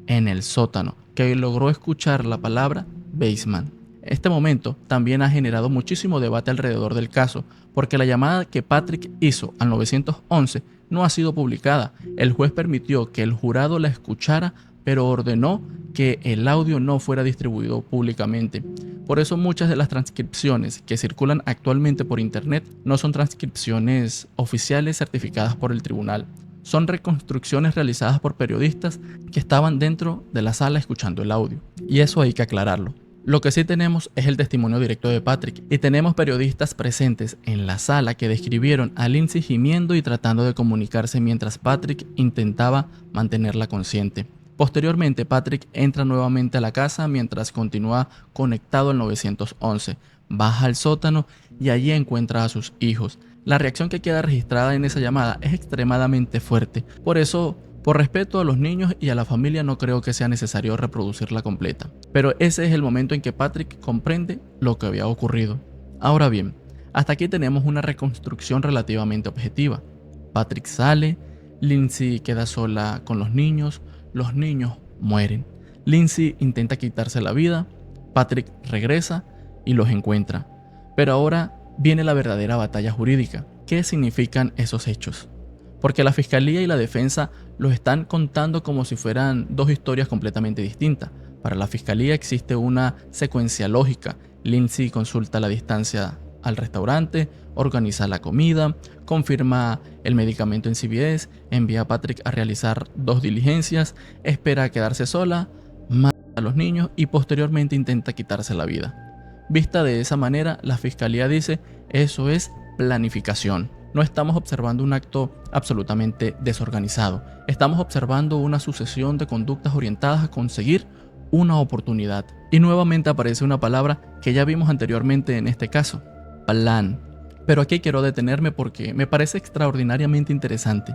en el sótano, que logró escuchar la palabra basement. Este momento también ha generado muchísimo debate alrededor del caso, porque la llamada que Patrick hizo al 911 no ha sido publicada. El juez permitió que el jurado la escuchara, pero ordenó que el audio no fuera distribuido públicamente. Por eso muchas de las transcripciones que circulan actualmente por internet no son transcripciones oficiales certificadas por el tribunal. Son reconstrucciones realizadas por periodistas que estaban dentro de la sala escuchando el audio. Y eso hay que aclararlo. Lo que sí tenemos es el testimonio directo de Patrick, y tenemos periodistas presentes en la sala que describieron a Lindsay gimiendo y tratando de comunicarse mientras Patrick intentaba mantenerla consciente. Posteriormente, Patrick entra nuevamente a la casa mientras continúa conectado al 911, baja al sótano y allí encuentra a sus hijos. La reacción que queda registrada en esa llamada es extremadamente fuerte. Por eso, por respeto a los niños y a la familia, no creo que sea necesario reproducirla completa. Pero ese es el momento en que Patrick comprende lo que había ocurrido. Ahora bien, hasta aquí tenemos una reconstrucción relativamente objetiva. Patrick sale, Lindsay queda sola con los niños mueren. Lindsay intenta quitarse la vida, Patrick regresa y los encuentra. Pero ahora viene la verdadera batalla jurídica. ¿Qué significan esos hechos? Porque la fiscalía y la defensa los están contando como si fueran dos historias completamente distintas. Para la fiscalía existe una secuencia lógica. Lindsay consulta la distancia al restaurante, organiza la comida, confirma el medicamento en CVS, envía a Patrick a realizar 2 diligencias, espera a quedarse sola, mata a los niños y posteriormente intenta quitarse la vida. Vista de esa manera, la fiscalía dice: eso es planificación. No estamos observando un acto absolutamente desorganizado. Estamos observando una sucesión de conductas orientadas a conseguir una oportunidad. Y nuevamente aparece una palabra que ya vimos anteriormente en este caso: plan. Pero aquí quiero detenerme porque me parece extraordinariamente interesante.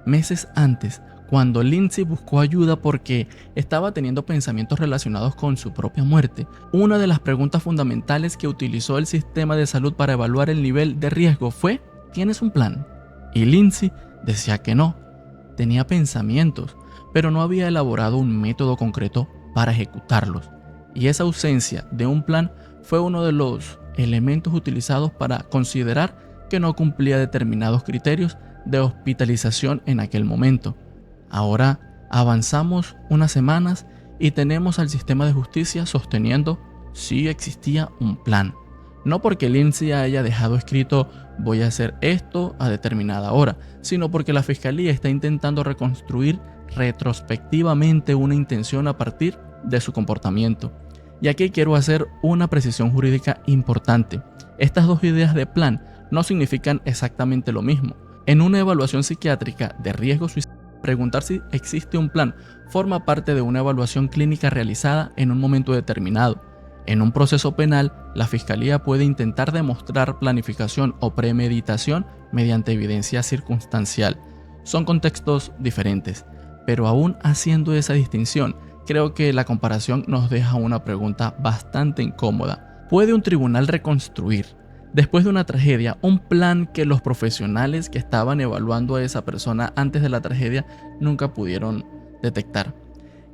Meses antes, cuando Lindsay buscó ayuda porque estaba teniendo pensamientos relacionados con su propia muerte, una de las preguntas fundamentales que utilizó el sistema de salud para evaluar el nivel de riesgo fue: ¿tienes un plan? Y Lindsay decía que no. Tenía pensamientos, pero no había elaborado un método concreto para ejecutarlos. Y esa ausencia de un plan fue uno de los elementos utilizados para considerar que no cumplía determinados criterios de hospitalización en aquel momento. Ahora avanzamos unas semanas y tenemos al sistema de justicia sosteniendo sí existía un plan. No porque Lindsay haya dejado escrito voy a hacer esto a determinada hora, sino porque la fiscalía está intentando reconstruir retrospectivamente una intención a partir de su comportamiento. Y aquí quiero hacer una precisión jurídica importante. Estas dos ideas de plan no significan exactamente lo mismo. En una evaluación psiquiátrica de riesgo suicidio, preguntar si existe un plan forma parte de una evaluación clínica realizada en un momento determinado. En un proceso penal, la fiscalía puede intentar demostrar planificación o premeditación mediante evidencia circunstancial. Son contextos diferentes, pero aún haciendo esa distinción, creo que la comparación nos deja una pregunta bastante incómoda. ¿Puede un tribunal reconstruir, después de una tragedia, un plan que los profesionales que estaban evaluando a esa persona antes de la tragedia nunca pudieron detectar?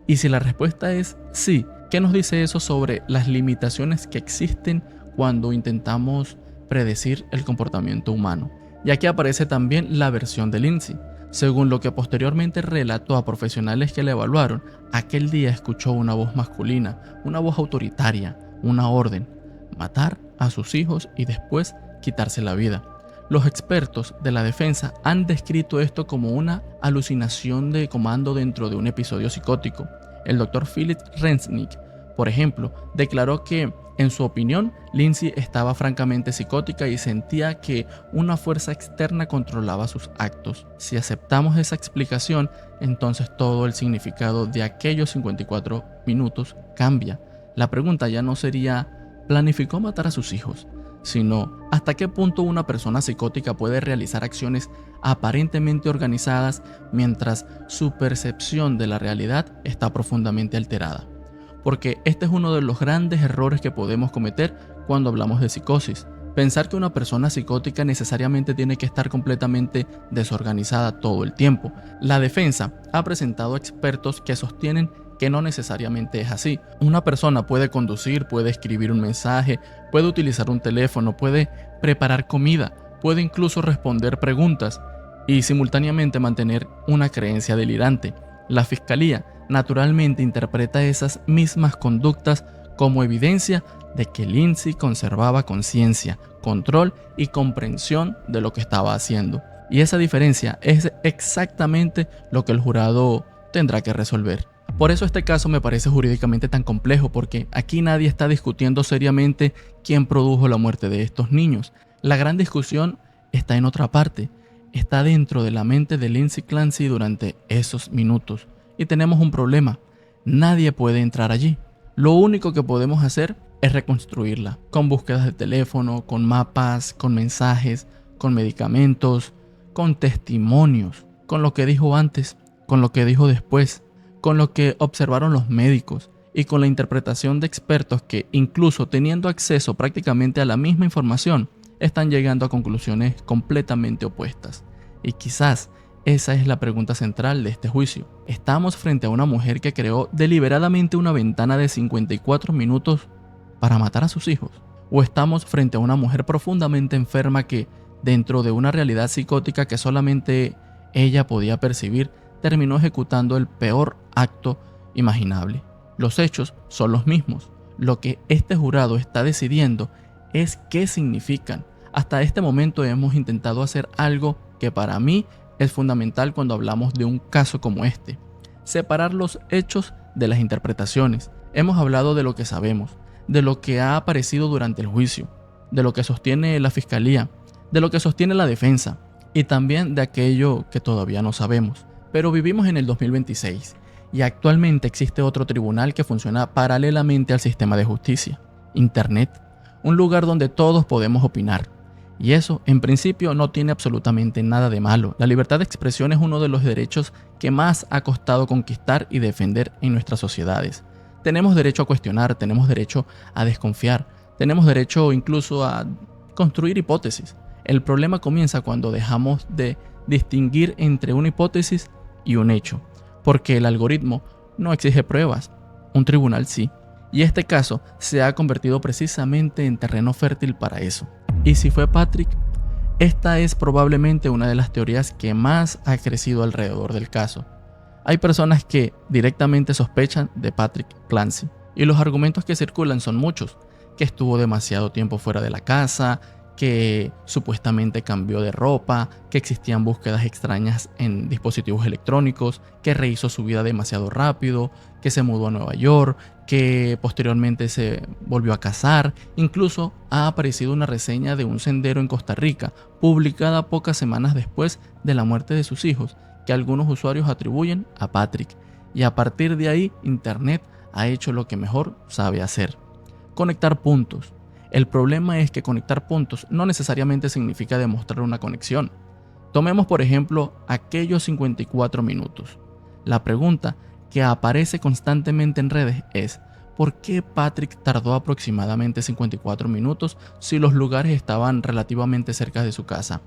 Y si la respuesta es sí, ¿qué nos dice eso sobre las limitaciones que existen cuando intentamos predecir el comportamiento humano? Y aquí aparece también la versión de Lindsay. Según lo que posteriormente relató a profesionales que la evaluaron, aquel día escuchó una voz masculina, una voz autoritaria, una orden: matar a sus hijos y después quitarse la vida. Los expertos de la defensa han descrito esto como una alucinación de comando dentro de un episodio psicótico. El Dr. Philip Resnick, por ejemplo, declaró que, en su opinión, Lindsay estaba francamente psicótica y sentía que una fuerza externa controlaba sus actos. Si aceptamos esa explicación, entonces todo el significado de aquellos 54 minutos cambia. La pregunta ya no sería ¿planificó matar a sus hijos?, sino ¿hasta qué punto una persona psicótica puede realizar acciones aparentemente organizadas mientras su percepción de la realidad está profundamente alterada? Porque este es uno de los grandes errores que podemos cometer cuando hablamos de psicosis. Pensar que una persona psicótica necesariamente tiene que estar completamente desorganizada todo el tiempo. La defensa ha presentado expertos que sostienen que no necesariamente es así. Una persona puede conducir, puede escribir un mensaje, puede utilizar un teléfono, puede preparar comida, puede incluso responder preguntas y simultáneamente mantener una creencia delirante. La fiscalía naturalmente interpreta esas mismas conductas como evidencia de que Lindsay conservaba conciencia, control y comprensión de lo que estaba haciendo. Y esa diferencia es exactamente lo que el jurado tendrá que resolver. Por eso este caso me parece jurídicamente tan complejo, porque aquí nadie está discutiendo seriamente quién produjo la muerte de estos niños. La gran discusión está en otra parte, está dentro de la mente de Lindsay Clancy durante esos minutos. Y tenemos un problema, nadie puede entrar allí. Lo único que podemos hacer es reconstruirla, con búsquedas de teléfono, con mapas, con mensajes, con medicamentos, con testimonios, con lo que dijo antes, con lo que dijo después, con lo que observaron los médicos y con la interpretación de expertos que, incluso teniendo acceso prácticamente a la misma información, están llegando a conclusiones completamente opuestas. Y quizás esa es la pregunta central de este juicio. ¿Estamos frente a una mujer que creó deliberadamente una ventana de 54 minutos para matar a sus hijos? ¿O estamos frente a una mujer profundamente enferma que, dentro de una realidad psicótica que solamente ella podía percibir, terminó ejecutando el peor acto imaginable? Los hechos son los mismos. Lo que este jurado está decidiendo es qué significan. Hasta este momento hemos intentado hacer algo que para mí es fundamental cuando hablamos de un caso como este: separar los hechos de las interpretaciones. Hemos hablado de lo que sabemos, de lo que ha aparecido durante el juicio, de lo que sostiene la fiscalía, de lo que sostiene la defensa y también de aquello que todavía no sabemos. Pero vivimos en el 2026 y actualmente existe otro tribunal que funciona paralelamente al sistema de justicia: Internet, un lugar donde todos podemos opinar. Y eso, en principio, no tiene absolutamente nada de malo. La libertad de expresión es uno de los derechos que más ha costado conquistar y defender en nuestras sociedades. Tenemos derecho a cuestionar, tenemos derecho a desconfiar, tenemos derecho incluso a construir hipótesis. El problema comienza cuando dejamos de distinguir entre una hipótesis y un hecho, porque el algoritmo no exige pruebas, un tribunal sí. Y este caso se ha convertido precisamente en terreno fértil para eso. ¿Y si fue Patrick? Esta es probablemente una de las teorías que más ha crecido alrededor del caso. Hay personas que directamente sospechan de Patrick Clancy, y los argumentos que circulan son muchos. que estuvo demasiado tiempo fuera de la casa, que supuestamente cambió de ropa, que existían búsquedas extrañas en dispositivos electrónicos, que rehizo su vida demasiado rápido, que se mudó a Nueva York, que posteriormente se volvió a casar. Incluso ha aparecido una reseña de un sendero en Costa Rica, publicada pocas semanas después de la muerte de sus hijos, que algunos usuarios atribuyen a Patrick. Y a partir de ahí, Internet ha hecho lo que mejor sabe hacer: conectar puntos. El problema es que conectar puntos no necesariamente significa demostrar una conexión. Tomemos por ejemplo aquellos 54 minutos. La pregunta que aparece constantemente en redes es: ¿por qué Patrick tardó aproximadamente 54 minutos si los lugares estaban relativamente cerca de su casa?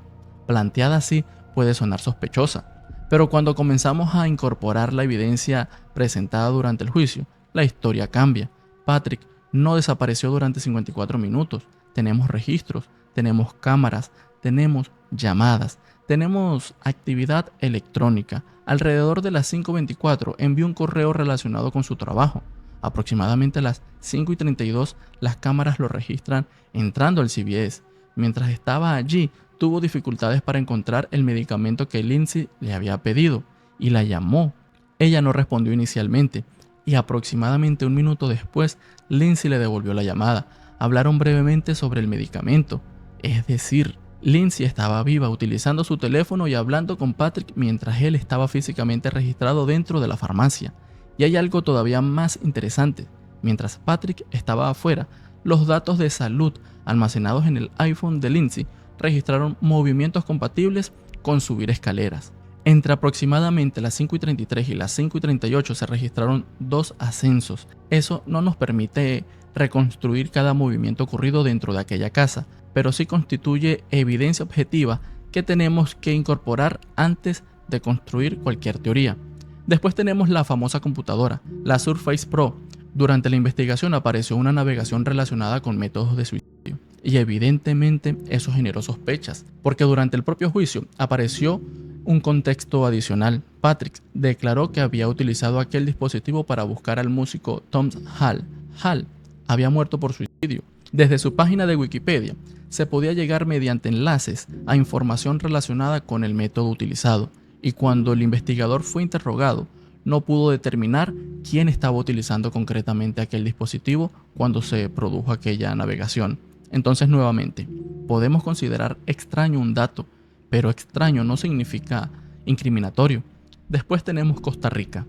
Planteada así puede sonar sospechosa, pero cuando comenzamos a incorporar la evidencia presentada durante el juicio, la historia cambia. Patrick no desapareció durante 54 minutos. Tenemos registros, tenemos cámaras, tenemos llamadas, tenemos actividad electrónica. Alrededor de las 5:24 envió un correo relacionado con su trabajo. Aproximadamente a las 5:32 las cámaras lo registran entrando al CVS. Mientras estaba allí, tuvo dificultades para encontrar el medicamento que Lindsay le había pedido y la llamó. Ella no respondió inicialmente, y aproximadamente un minuto después, Lindsay le devolvió la llamada. Hablaron brevemente sobre el medicamento. Es decir, Lindsay estaba viva utilizando su teléfono y hablando con Patrick mientras él estaba físicamente registrado dentro de la farmacia. Y hay algo todavía más interesante. Mientras Patrick estaba afuera, los datos de salud almacenados en el iPhone de Lindsay registraron movimientos compatibles con subir escaleras. Entre aproximadamente las 5:33 y las 5:38 se registraron 2 ascensos. Eso no nos permite reconstruir cada movimiento ocurrido dentro de aquella casa, pero sí constituye evidencia objetiva que tenemos que incorporar antes de construir cualquier teoría. Después tenemos la famosa computadora, la Surface Pro. Durante la investigación apareció una navegación relacionada con métodos de suicidio, y evidentemente eso generó sospechas, porque durante el propio juicio apareció un contexto adicional. Patrick declaró que había utilizado aquel dispositivo para buscar al músico Tom Hall. Hall había muerto por suicidio. Desde su página de Wikipedia se podía llegar mediante enlaces a información relacionada con el método utilizado, y cuando el investigador fue interrogado, no pudo determinar quién estaba utilizando concretamente aquel dispositivo cuando se produjo aquella navegación. Entonces, nuevamente, podemos considerar extraño un dato, pero extraño no significa incriminatorio. Después tenemos Costa Rica.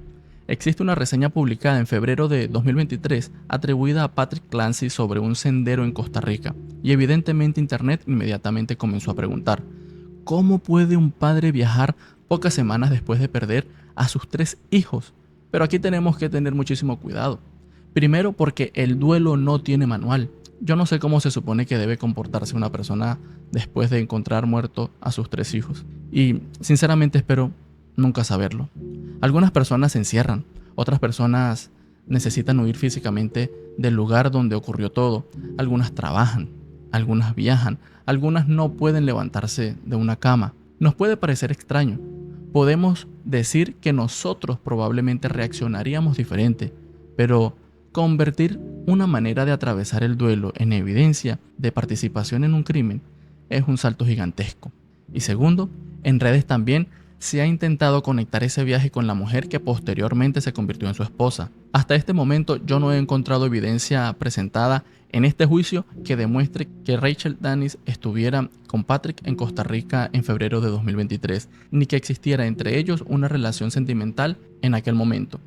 Existe una reseña publicada en febrero de 2023 atribuida a Patrick Clancy sobre un sendero en Costa Rica, y evidentemente Internet inmediatamente comenzó a preguntar: ¿cómo puede un padre viajar pocas semanas después de perder a sus 3 hijos? Pero aquí tenemos que tener muchísimo cuidado. Primero, porque el duelo no tiene manual. Yo no sé cómo se supone que debe comportarse una persona después de encontrar muerto a sus 3 hijos. Y sinceramente espero nunca saberlo. Algunas personas se encierran, otras personas necesitan huir físicamente del lugar donde ocurrió todo. Algunas trabajan, algunas viajan, algunas no pueden levantarse de una cama. Nos puede parecer extraño. Podemos decir que nosotros probablemente reaccionaríamos diferente, pero convertir una manera de atravesar el duelo en evidencia de participación en un crimen es un salto gigantesco. Y segundo, en redes también se ha intentado conectar ese viaje con la mujer que posteriormente se convirtió en su esposa. Hasta este momento yo no he encontrado evidencia presentada en este juicio que demuestre que Rachel Danis estuviera con Patrick en Costa Rica en febrero de 2023, ni que existiera entre ellos una relación sentimental en aquel momento.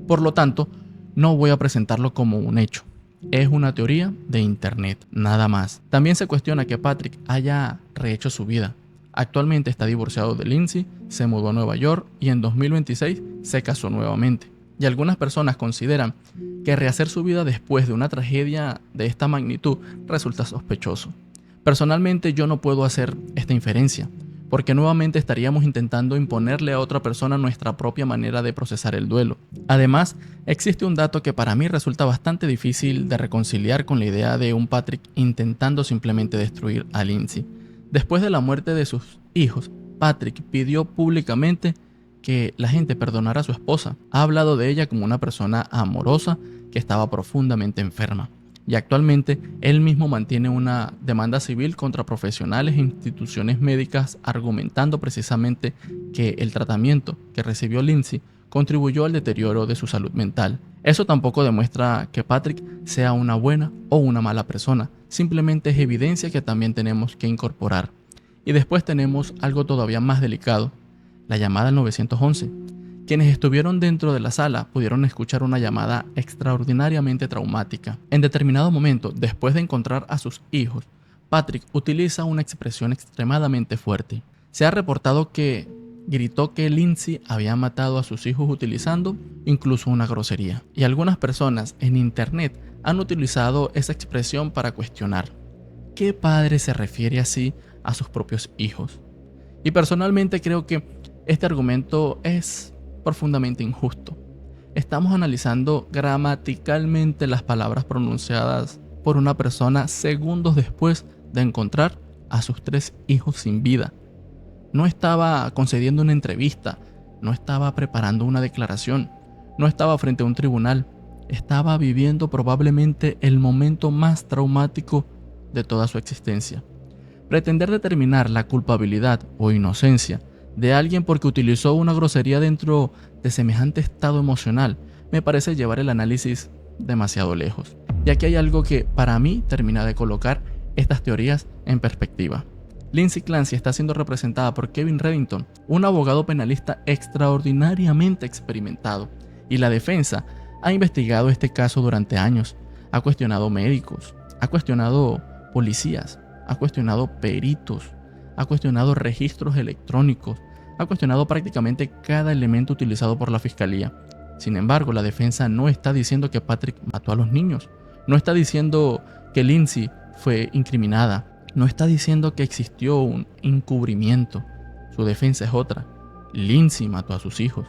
Por lo tanto, no voy a presentarlo como un hecho. Es una teoría de internet, nada más. También se cuestiona que Patrick haya rehecho su vida. Actualmente está divorciado de Lindsay, se mudó a Nueva York y en 2026 se casó nuevamente. Y algunas personas consideran que rehacer su vida después de una tragedia de esta magnitud resulta sospechoso. Personalmente yo no puedo hacer esta inferencia, porque nuevamente estaríamos intentando imponerle a otra persona nuestra propia manera de procesar el duelo. Además, existe un dato que para mí resulta bastante difícil de reconciliar con la idea de un Patrick intentando simplemente destruir a Lindsay. Después de la muerte de sus hijos, Patrick pidió públicamente que la gente perdonara a su esposa. Ha hablado de ella como una persona amorosa que estaba profundamente enferma. y actualmente él mismo mantiene una demanda civil contra profesionales e instituciones médicas argumentando precisamente que el tratamiento que recibió Lindsay contribuyó al deterioro de su salud mental. Eso tampoco demuestra que Patrick sea una buena o una mala persona, simplemente es evidencia que también tenemos que incorporar. Y después tenemos algo todavía más delicado, la llamada al 911. Quienes estuvieron dentro de la sala pudieron escuchar una llamada extraordinariamente traumática. En determinado momento, después de encontrar a sus hijos, Patrick utiliza una expresión extremadamente fuerte. Se ha reportado que gritó que Lindsay había matado a sus hijos utilizando incluso una grosería. Y algunas personas en internet han utilizado esa expresión para cuestionar: ¿qué padre se refiere así a sus propios hijos? Y personalmente creo que este argumento es profundamente injusto. Estamos analizando gramaticalmente las palabras pronunciadas por una persona segundos después de encontrar a sus 3 hijos sin vida. No estaba concediendo una entrevista, no estaba preparando una declaración, no estaba frente a un tribunal, estaba viviendo probablemente el momento más traumático de toda su existencia. Pretender determinar la culpabilidad o inocencia de alguien porque utilizó una grosería dentro de semejante estado emocional me parece llevar el análisis demasiado lejos. Y aquí hay algo que para mí termina de colocar estas teorías en perspectiva. Lindsay Clancy está siendo representada por Kevin Reddington, un abogado penalista extraordinariamente experimentado, y la defensa ha investigado este caso durante años. Ha cuestionado médicos, ha cuestionado policías, ha cuestionado peritos, ha cuestionado registros electrónicos, ha cuestionado prácticamente cada elemento utilizado por la fiscalía. Sin embargo, la defensa no está diciendo que Patrick mató a los niños, no está diciendo que Lindsay fue incriminada, no está diciendo que existió un encubrimiento. Su defensa es otra: Lindsay mató a sus hijos,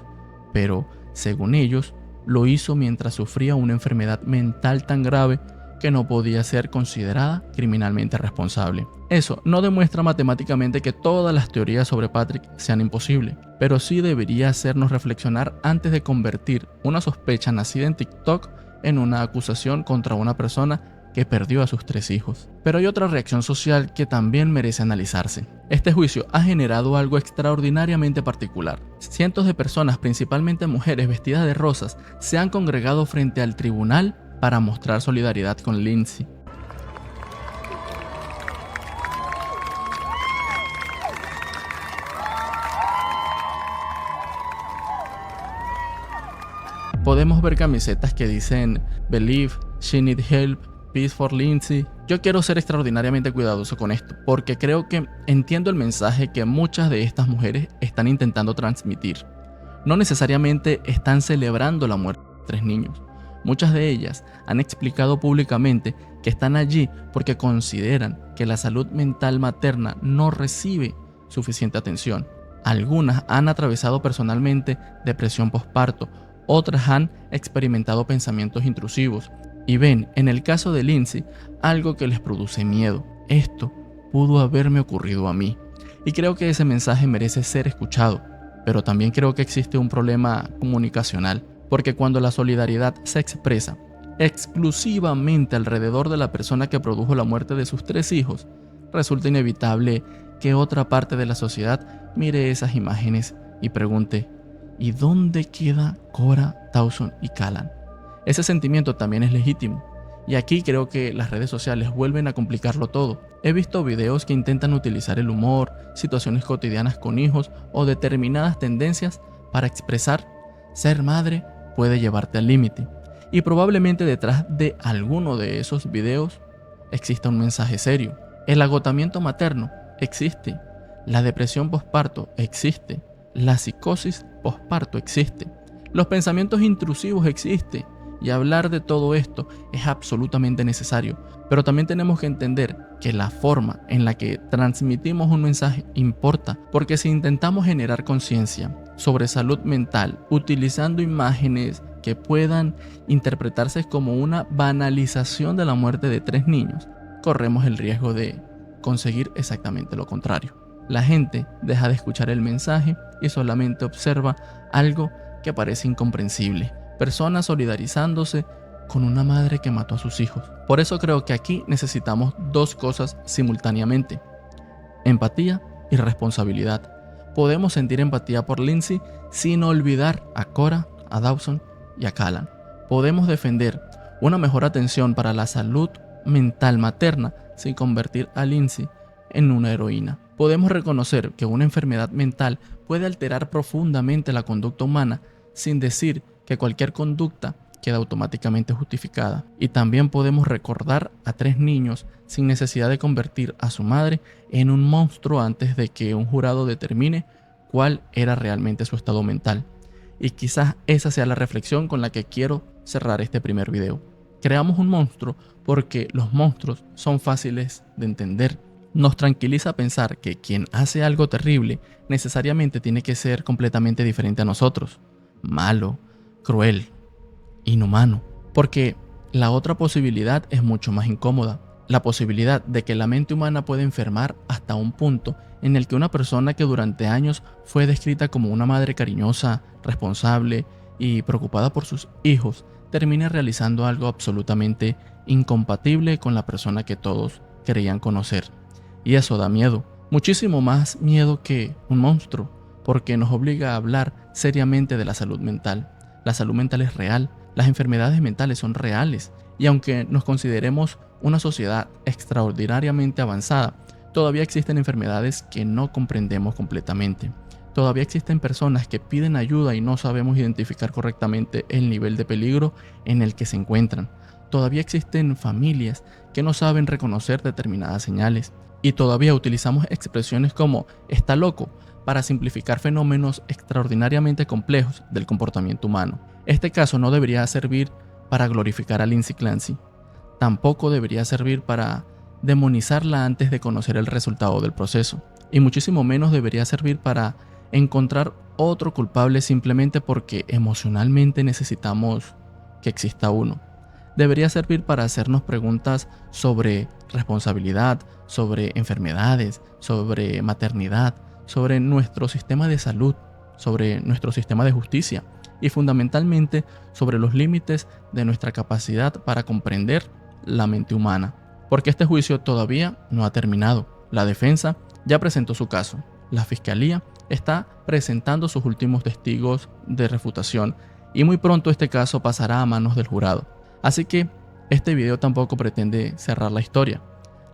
pero según ellos lo hizo mientras sufría una enfermedad mental tan grave que no podía ser considerada criminalmente responsable. Eso no demuestra matemáticamente que todas las teorías sobre Patrick sean imposibles, pero sí debería hacernos reflexionar antes de convertir una sospecha nacida en TikTok en una acusación contra una persona que perdió a sus 3 hijos. Pero hay otra reacción social que también merece analizarse. Este juicio ha generado algo extraordinariamente particular. Cientos de personas, principalmente mujeres vestidas de rosas, se han congregado frente al tribunal para mostrar solidaridad con Lindsay. Podemos ver camisetas que dicen "Believe, she need help, peace for Lindsay". Yo quiero ser extraordinariamente cuidadoso con esto, porque creo que entiendo el mensaje que muchas de estas mujeres están intentando transmitir. No necesariamente están celebrando la muerte de 3 niños. Muchas de ellas han explicado públicamente que están allí porque consideran que la salud mental materna no recibe suficiente atención. Algunas han atravesado personalmente depresión postparto, otras han experimentado pensamientos intrusivos y ven en el caso de Lindsay algo que les produce miedo. Esto pudo haberme ocurrido a mí. Y creo que ese mensaje merece ser escuchado, pero también creo que existe un problema comunicacional. Porque cuando la solidaridad se expresa exclusivamente alrededor de la persona que produjo la muerte de sus 3 hijos, resulta inevitable que otra parte de la sociedad mire esas imágenes y pregunte: ¿y dónde queda Cora, Dawson y Callan? Ese sentimiento también es legítimo, y aquí creo que las redes sociales vuelven a complicarlo todo. He visto videos que intentan utilizar el humor, situaciones cotidianas con hijos o determinadas tendencias para expresar: ser madre puede llevarte al límite. Y probablemente detrás de alguno de esos videos exista un mensaje serio. El agotamiento materno existe. La depresión posparto existe. La psicosis posparto existe. Los pensamientos intrusivos existen. Y hablar de todo esto es absolutamente necesario. Pero también tenemos que entender que la forma en la que transmitimos un mensaje importa. Porque si intentamos generar conciencia sobre salud mental utilizando imágenes que puedan interpretarse como una banalización de la muerte de 3 niños, corremos el riesgo de conseguir exactamente lo contrario. La gente deja de escuchar el mensaje y solamente observa algo que parece incomprensible. Personas solidarizándose con una madre que mató a sus hijos. Por eso creo que aquí necesitamos dos cosas simultáneamente: empatía y responsabilidad. Podemos sentir empatía por Lindsay sin olvidar a Cora, a Dawson y a Callan. Podemos defender una mejor atención para la salud mental materna sin convertir a Lindsay en una heroína. Podemos reconocer que una enfermedad mental puede alterar profundamente la conducta humana sin decir que cualquier conducta queda automáticamente justificada. Y también podemos recordar a 3 niños sin necesidad de convertir a su madre en un monstruo antes de que un jurado determine cuál era realmente su estado mental. Y quizás esa sea la reflexión con la que quiero cerrar este primer video. Creamos un monstruo porque los monstruos son fáciles de entender. Nos tranquiliza pensar que quien hace algo terrible necesariamente tiene que ser completamente diferente a nosotros. Malo, cruel, inhumano. Porque la otra posibilidad es mucho más incómoda. La posibilidad de que la mente humana puede enfermar hasta un punto en el que una persona que durante años fue descrita como una madre cariñosa, responsable y preocupada por sus hijos, termine realizando algo absolutamente incompatible con la persona que todos creían conocer. Y eso da miedo, muchísimo más miedo que un monstruo, porque nos obliga a hablar seriamente de la salud mental. La salud mental es real, las enfermedades mentales son reales, y aunque nos consideremos una sociedad extraordinariamente avanzada, todavía existen enfermedades que no comprendemos completamente. Todavía existen personas que piden ayuda y no sabemos identificar correctamente el nivel de peligro en el que se encuentran. Todavía existen familias que no saben reconocer determinadas señales. Y todavía utilizamos expresiones como "está loco" para simplificar fenómenos extraordinariamente complejos del comportamiento humano. Este caso no debería servir para glorificar a Lindsay Clancy. Tampoco debería servir para demonizarla antes de conocer el resultado del proceso. Y muchísimo menos debería servir para encontrar otro culpable simplemente porque emocionalmente necesitamos que exista uno. Debería servir para hacernos preguntas sobre responsabilidad, sobre enfermedades, sobre maternidad, sobre nuestro sistema de salud, sobre nuestro sistema de justicia y fundamentalmente sobre los límites de nuestra capacidad para comprender la mente humana. Porque este juicio todavía no ha terminado. La defensa ya presentó su caso. La fiscalía está presentando sus últimos testigos de refutación y muy pronto este caso pasará a manos del jurado. Así que este video tampoco pretende cerrar la historia.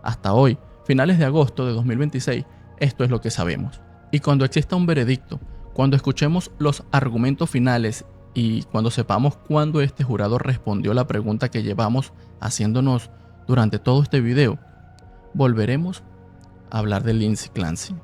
Hasta hoy, finales de agosto de 2026, esto es lo que sabemos. Y cuando exista un veredicto, cuando escuchemos los argumentos finales y cuando sepamos cuándo este jurado respondió la pregunta que llevamos haciéndonos durante todo este video, volveremos a hablar de Lindsay Clancy.